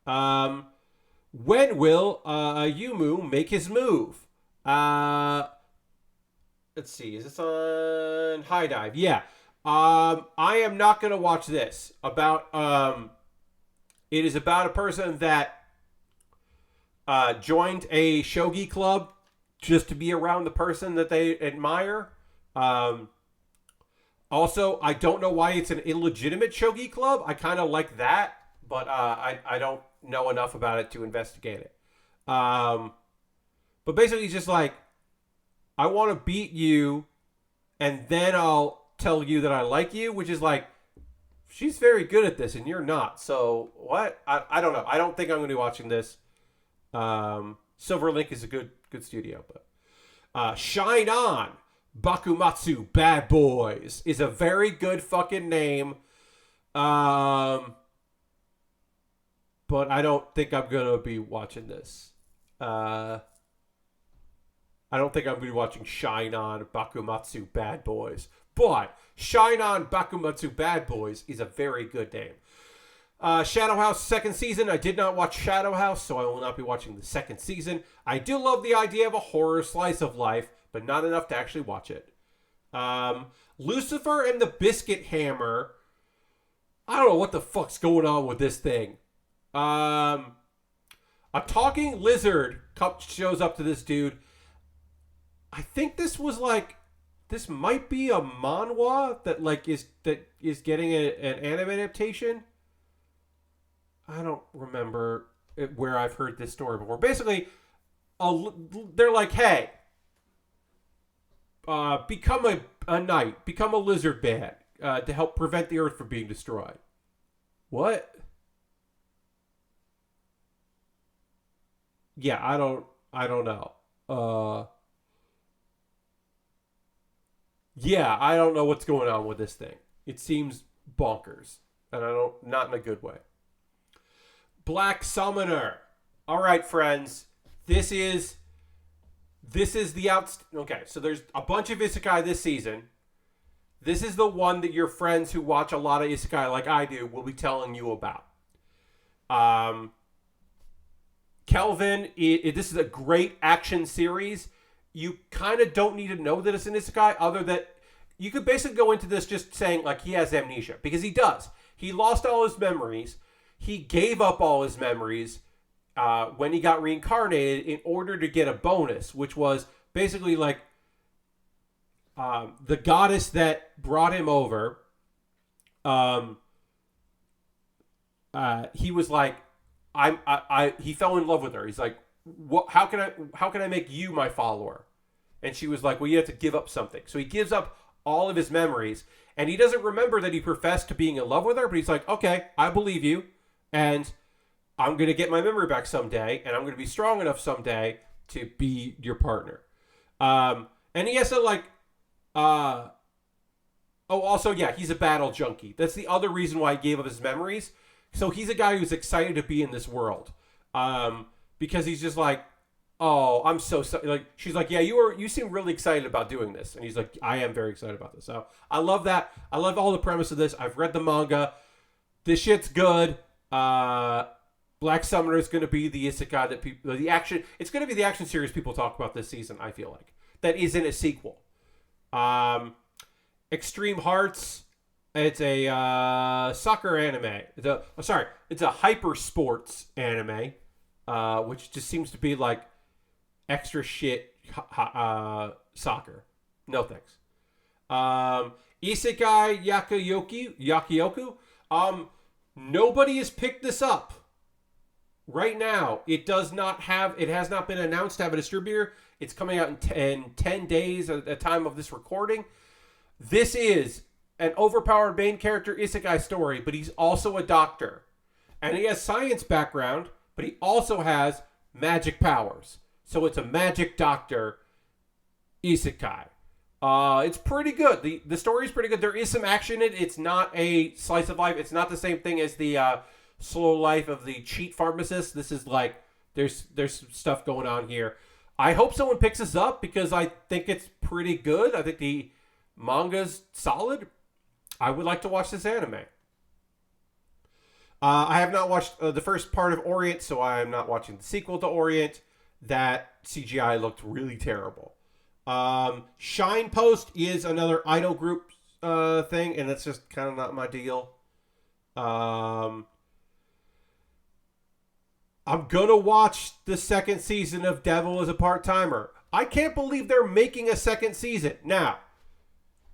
When will Yumu make his move? Let's see. Is this on High Dive? Yeah. I am not going to watch this. It is about a person that joined a shogi club just to be around the person that they admire. Also, I don't know why it's an illegitimate shogi club. I kind of like that, but I don't know enough about it to investigate it. But basically, it's just like, I want to beat you, and then I'll tell you that I like you, which is like, she's very good at this, and you're not. So, what? I don't know. I don't think I'm going to be watching this. Silverlink is a good studio. But Shine On, Bakumatsu Bad Boys is a very good fucking name. But I don't think I'm going to be watching this. I don't think I'm going to be watching Shine On Bakumatsu Bad Boys. But Shine On Bakumatsu Bad Boys is a very good name. Shadow House second season. I did not watch Shadow House, so I will not be watching the second season. I do love the idea of a horror slice of life, but not enough to actually watch it. Lucifer and the Biscuit Hammer. I don't know what the fuck's going on with this thing. A talking lizard shows up to this dude. I think this might be a manhwa that is getting an anime adaptation. I don't remember where I've heard this story before. Basically, they're like, hey, become a knight, become a lizard man to help prevent the earth from being destroyed. What? Yeah, I don't know. Yeah, I don't know what's going on with this thing. It seems bonkers, and not in a good way. Black Summoner. All right, friends. This is the okay, so there's a bunch of isekai this season. This is the one that your friends who watch a lot of isekai like I do will be telling you about. Kelvin, this is a great action series. You kind of don't need to know that it's an isekai, other that you could basically go into this just saying like he has amnesia, because he does. He lost all his memories. He gave up all his memories when he got reincarnated in order to get a bonus, which was basically like the goddess that brought him over. He was like, he fell in love with her. He's like, what? How can I make you my follower? And she was like, well, you have to give up something. So he gives up all of his memories, and he doesn't remember that he professed to being in love with her, but he's like, okay, I believe you, and I'm going to get my memory back someday, and I'm going to be strong enough someday to be your partner. And he has to also, yeah, he's a battle junkie. That's the other reason why he gave up his memories. So he's a guy who's excited to be in this world. Because he's just like, oh, I'm so like, she's like, yeah, you seem really excited about doing this. And he's like, I am very excited about this. So I love that. I love all the premise of this. I've read the manga. This shit's good. Black Summoner is going to be the isekai that people, it's going to be the action series people talk about this season, I feel like. That isn't a sequel. Extreme Hearts. It's a soccer anime. It's a hyper sports anime. Which just seems to be like extra shit soccer. No thanks. Isekai Yakyoku. Nobody has picked this up. right now, it has not been announced to have a distributor. It's coming out in 10 days at the time of this recording. This is an overpowered main character isekai story, but he's also a doctor. And he has science background, but he also has magic powers. So it's a magic doctor isekai. It's pretty good. The story is pretty good. There is some action in it. It's not a slice of life. It's not the same thing as the slow life of the cheat pharmacist. This is like, there's some stuff going on here. I hope someone picks this up because I think it's pretty good. I think the manga's solid. I would like to watch this anime. I have not watched the first part of Orient, so I am not watching the sequel to Orient. That CGI looked really terrible. Shine Post is another idol group thing, and that's just kind of not my deal. I'm gonna watch the second season of Devil as a Part-Timer. I can't believe they're making a second season. Now,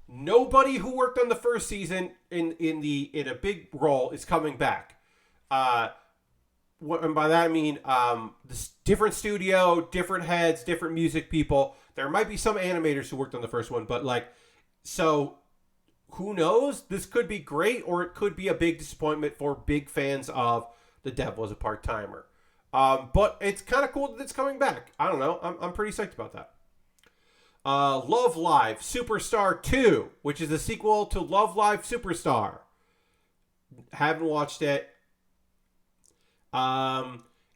nobody who worked on the first season in a big role is coming back. And by that I mean this different studio, different heads, different music people. There might be some animators who worked on the first one, but so who knows? This could be great, or it could be a big disappointment for big fans of The Devil as a Part-Timer. But it's kind of cool that it's coming back. I don't know. I'm pretty psyched about that. Love Live Superstar 2, which is a sequel to Love Live Superstar. Haven't watched it.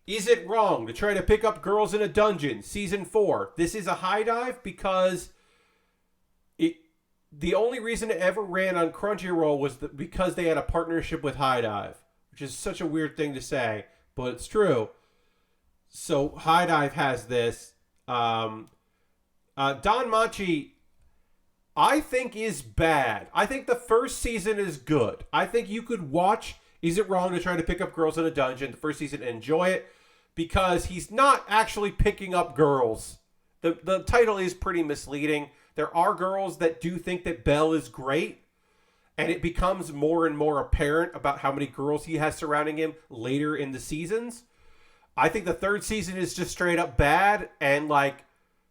Is it wrong to try to pick up girls in a dungeon? Season 4. This is a high dive because the only reason it ever ran on Crunchyroll was because they had a partnership with High Dive, which is such a weird thing to say, but it's true. So High Dive has this. Don Machi, I think, is bad. I think the first season is good. I think you could watch Is It Wrong to Try to Pick Up Girls in a Dungeon, the first season, and enjoy it, because he's not actually picking up girls. The title is pretty misleading. There are girls that do think that Belle is great, and it becomes more and more apparent about how many girls he has surrounding him later in the seasons. I think the third season is just straight up bad and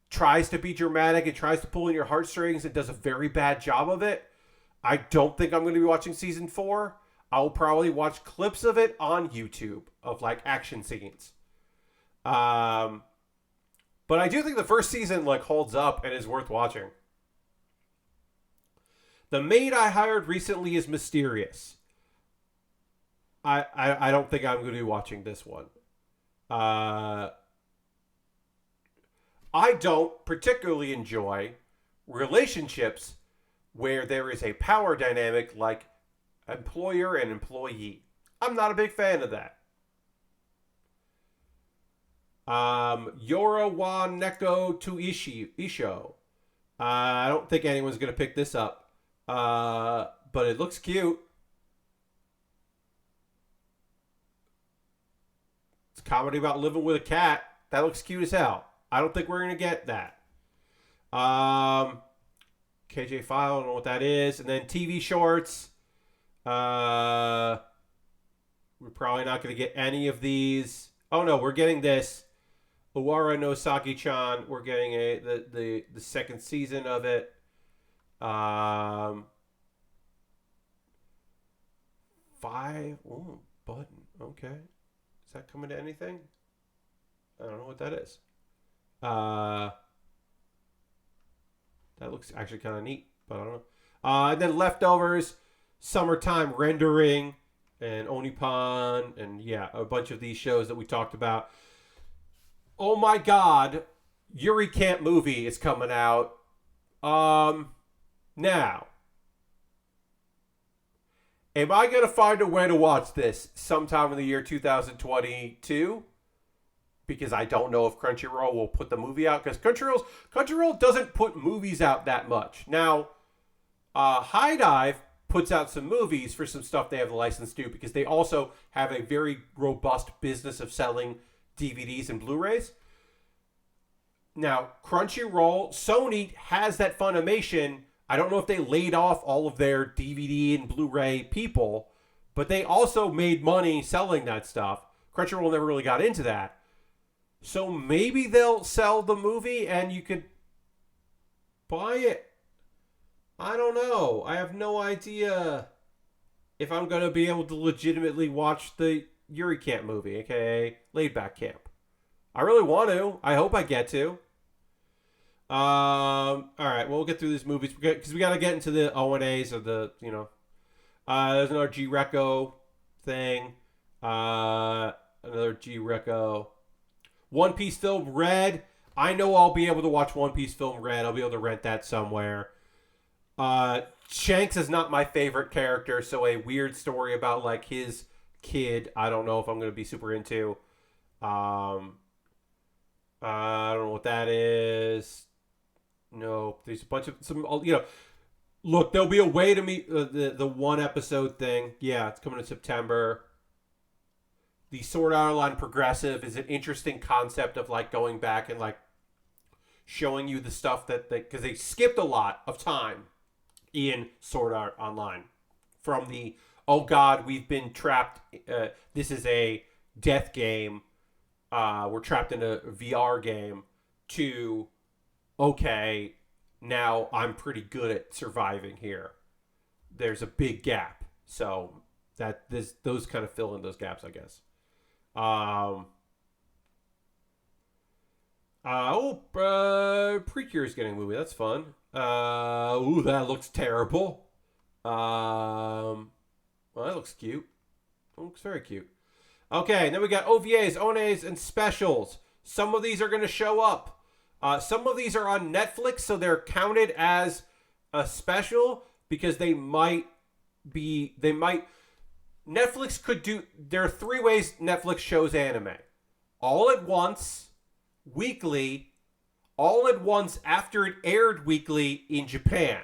tries to be dramatic and tries to pull in your heartstrings and does a very bad job of it. I don't think I'm going to be watching season 4. I'll probably watch clips of it on YouTube of action scenes. But I do think the first season holds up and is worth watching. The maid I hired recently is mysterious. I don't think I'm going to be watching this one. I don't particularly enjoy relationships where there is a power dynamic like employer and employee. I'm not a big fan of that. Yora wa Neko to Isho. I don't think anyone's going to pick this up. But it looks cute. It's a comedy about living with a cat. That looks cute as hell. I don't think we're going to get that. KJ File, I don't know what that is. And then TV shorts. We're probably not going to get any of these. Oh, no, we're getting this. Uwara no Saki-chan. We're getting the second season of it. Button. Okay. Is that coming to anything? I don't know what that is. That looks actually kind of neat, but I don't know. And then Leftovers, Summertime Rendering, and Onipan, and a bunch of these shows that we talked about. Oh my God, Yuri Camp movie is coming out. Now, am I going to find a way to watch this sometime in the year 2022? Because I don't know if Crunchyroll will put the movie out. Because Crunchyroll doesn't put movies out that much. Now, High Dive puts out some movies for some stuff they have the license to. Because they also have a very robust business of selling DVDs and Blu-rays. Now, Crunchyroll, Sony has that Funimation. I don't know if they laid off all of their DVD and Blu-ray people, but they also made money selling that stuff. Crunchyroll never really got into that. So maybe they'll sell the movie and you could buy it. I don't know. I have no idea if I'm going to be able to legitimately watch the Yuri Camp movie, aka Laid Back Camp. I really want to. I hope I get to. All right, well, we'll get through these movies because we got to get into the O&As of the, there's another G-Reco thing. Another G-Reco. One Piece Film Red. I know I'll be able to watch One Piece Film Red. I'll be able to rent that somewhere. Shanks is not my favorite character, so a weird story about like his kid, I don't know if I'm going to be super into. I don't know what that is. No, there's a bunch of look, there'll be a way to meet the one episode thing. Yeah, it's coming in September. The Sword Art Online Progressive is an interesting concept of like going back and like showing you the stuff that because they skipped a lot of time in Sword Art Online from the, oh God, we've been trapped. This is a death game. We're trapped in a VR game to, okay, now I'm pretty good at surviving here. There's a big gap. So those kind of fill in those gaps, I guess. Precure is getting a movie. That's fun. That looks terrible. Well, that looks cute. It looks very cute. Okay, then we got OVAs, ONAs, and specials. Some of these are going to show up. Some of these are on Netflix, so they're counted as a special because Netflix could do, there are 3 ways Netflix shows anime. All at once, weekly, all at once after it aired weekly in Japan.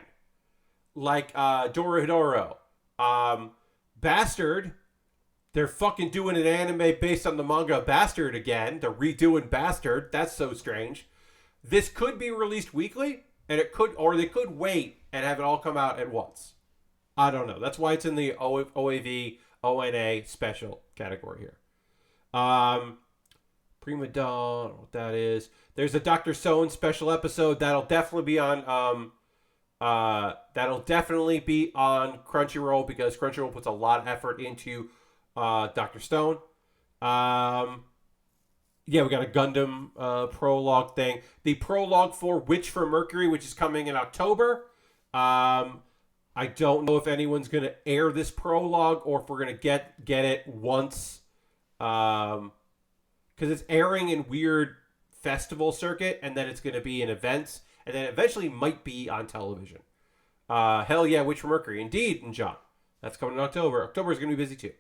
Like Dorohedoro. Bastard, they're fucking doing an anime based on the manga Bastard again. They're redoing Bastard. That's so strange. This could be released weekly, and they could wait and have it all come out at once. I don't know. That's why it's in the OAV, ONA special category here. Prima Dawn, what that is. There's a Dr. Stone special episode that'll definitely be on Crunchyroll because Crunchyroll puts a lot of effort into Dr. Stone. Yeah, we got a Gundam prologue thing. The prologue for Witch for Mercury, which is coming in October. I don't know if anyone's going to air this prologue or if we're going to get it once. Because it's airing in weird festival circuit, and then it's going to be in events, and then eventually might be on television. Hell yeah, Witch for Mercury. Indeed, and John. That's coming in October. October is going to be busy too.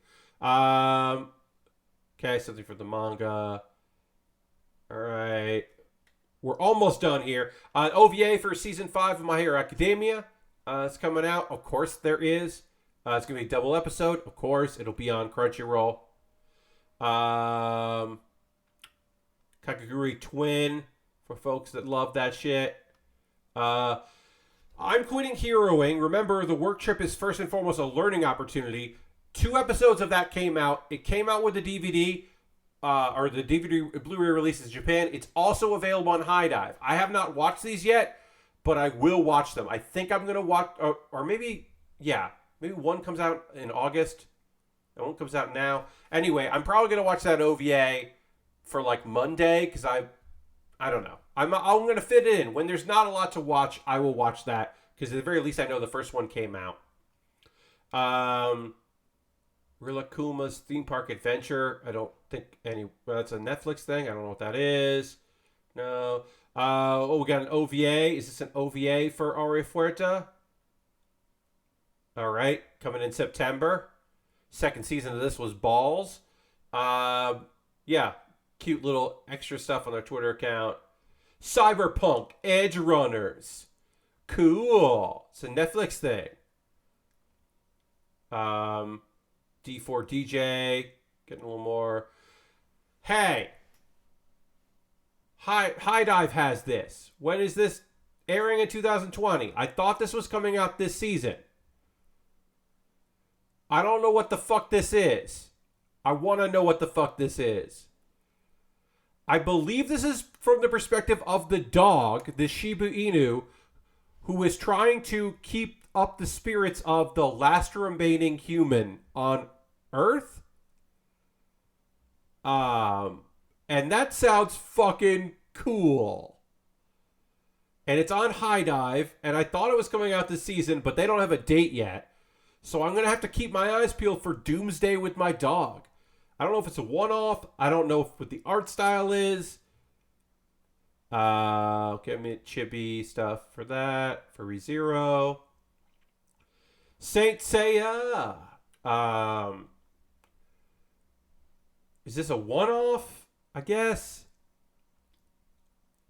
Okay, something for the manga. All right. We're almost done here. OVA for Season 5 of My Hero Academia. It's coming out. Of course there is. It's going to be a double episode. Of course, it'll be on Crunchyroll. Kakaguri Twin for folks that love that shit. I'm quitting heroing. Remember, the work trip is first and foremost a learning opportunity. 2 episodes of that came out. It came out with the DVD, or the DVD Blu-ray releases in Japan. It's also available on High Dive. I have not watched these yet, but I will watch them. I think I'm going to watch, or maybe one comes out in August. And one comes out now. Anyway, I'm probably going to watch that OVA for like Monday because I don't know. I'm going to fit it in. When there's not a lot to watch, I will watch that because at the very least I know the first one came out. Rilakuma's Theme Park Adventure. I don't think that's a Netflix thing. I don't know what that is. No. We got an OVA. Is this an OVA for Aria Fuerta? All right. Coming in September. Second season of this was Balls. Yeah. Cute little extra stuff on their Twitter account. Cyberpunk Edge Runners. Cool. It's a Netflix thing. D4DJ. Getting a little more. Hey. High Dive has this. When is this airing in 2020? I thought this was coming out this season. I don't know what the fuck this is. I want to know what the fuck this is. I believe this is from the perspective of the dog, the Shiba Inu, who is trying to keep up the spirits of the last remaining human on Earth. And that sounds fucking cool. And it's on High Dive, and I thought it was coming out this season, but they don't have a date yet. So I'm going to have to keep my eyes peeled for Doomsday with My Dog. I don't know if it's a one-off. I don't know what the art style is. Okay, I mean, chibi stuff for that. For ReZero. Saint Seiya. Is this a one-off? I guess.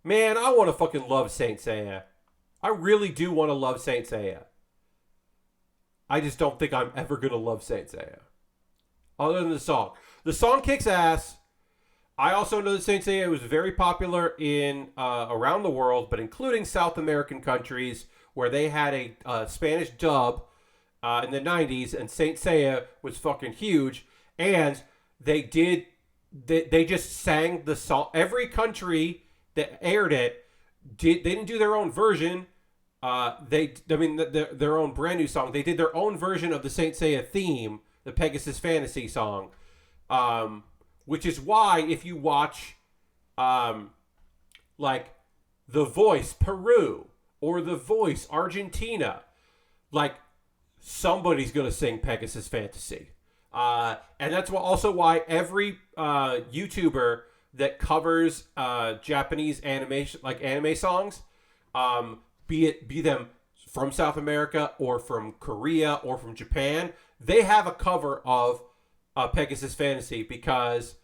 Man, I want to fucking love Saint Seiya. I really do want to love Saint Seiya. I just don't think I'm ever going to love Saint Seiya. Other than the song. The song kicks ass. I also know that Saint Seiya was very popular in around the world, but including South American countries where they had a Spanish dub in the 90s, and Saint Seiya was fucking huge. And they just sang the song. Every country that aired it, they didn't do their own version. Their own brand new song. They did their own version of the Saint Seiya theme, the Pegasus Fantasy song. Which is why if you watch, like, The Voice Peru or The Voice Argentina, like, somebody's going to sing Pegasus Fantasy. And that's also why every YouTuber that covers Japanese animation, like anime songs, be them from South America or from Korea or from Japan, they have a cover of Pegasus Fantasy, because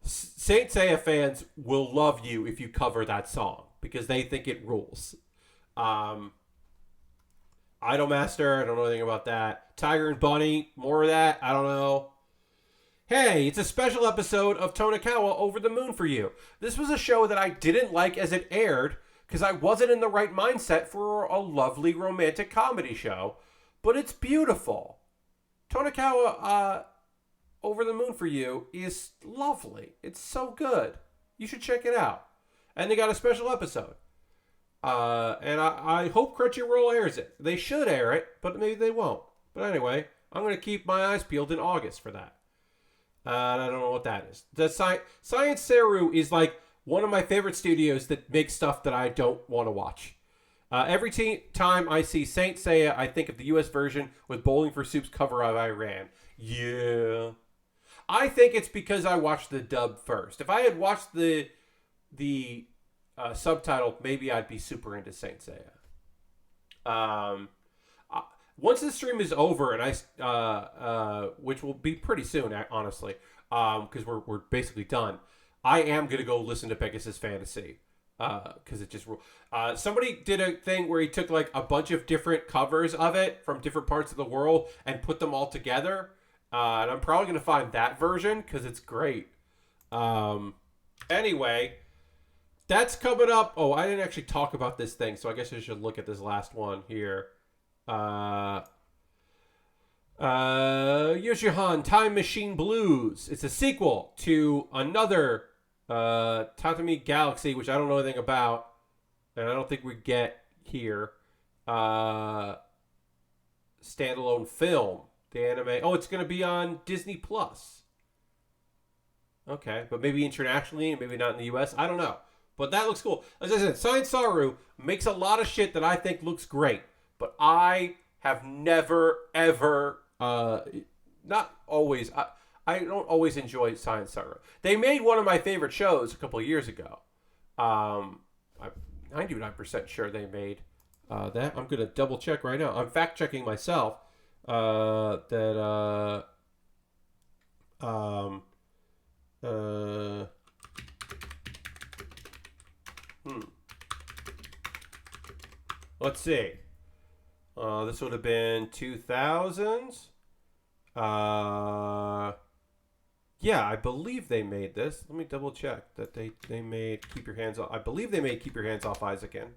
Saint Seiya fans will love you if you cover that song because they think it rules. Idolmaster, I don't know anything about that. Tiger and Bunny, more of that, I don't know. Hey, it's a special episode of Tonikawa Over the Moon for you. This was a show that I didn't like as it aired because I wasn't in the right mindset for a lovely romantic comedy show, but it's beautiful. Tonikawa Over the Moon for You is lovely. It's so good. You should check it out. And they got a special episode. And I hope Crunchyroll airs it. They should air it, but maybe they won't. But anyway, I'm going to keep my eyes peeled in August for that. And I don't know what that is. The Science Saru is like one of my favorite studios that makes stuff that I don't want to watch. Every time I see Saint Seiya, I think of the U.S. version with Bowling for Soup's cover of Iran. Yeah. I think it's because I watched the dub first. If I had watched the subtitle, maybe I'd be super into Saint Seiya. Once the stream is over, and which will be pretty soon, honestly, because we're basically done, I am gonna go listen to Pegasus Fantasy. Because it just somebody did a thing where he took like a bunch of different covers of it from different parts of the world and put them all together. And I'm probably going to find that version because it's great. Anyway, that's coming up. Oh, I didn't actually talk about this thing, so I guess I should look at this last one here. Yoshihan Time Machine Blues. It's a sequel to another Tatami Galaxy, which I don't know anything about, and I don't think we get here. Standalone film. The anime. Oh, it's going to be on Disney Plus. Okay, but maybe internationally and maybe not in the US. I don't know. But that looks cool. As I said, Science Saru makes a lot of shit that I think looks great. But I have never, ever, not always, I don't always enjoy Science Saru. They made one of my favorite shows a couple of years ago. I'm 99% sure they made that. I'm going to double check right now. I'm fact checking myself. Let's see. This would have been 2000s. Yeah, I believe they made this. Let me double check that they made Keep Your Hands Off. I believe they made Keep Your Hands Off Isaacan.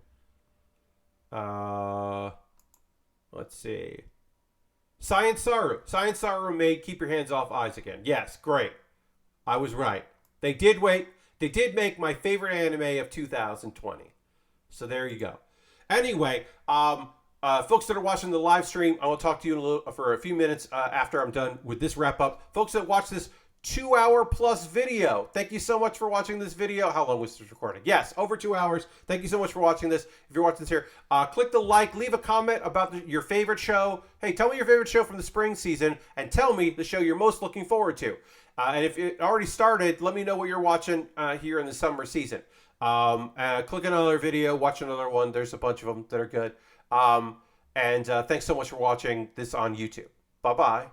Let's see. Science Saru. Science Saru made Keep Your Hands Off Eyes Again. Yes, great. I was right. They did wait. They did make my favorite anime of 2020. So there you go. Anyway, folks that are watching the live stream, I will talk to you for a few minutes after I'm done with this wrap up. Folks that watch this 2 hour plus video, thank you so much for watching this video. How long was this recording? Yes, over 2 hours. Thank you so much for watching this. If you're watching this here, click the like, leave a comment about your favorite show. Hey, tell me your favorite show from the spring season, and tell me the show you're most looking forward to. And if it already started, let me know what you're watching here in the summer season. Click another video, watch another one. There's a bunch of them that are good. And thanks so much for watching this on YouTube. Bye-bye.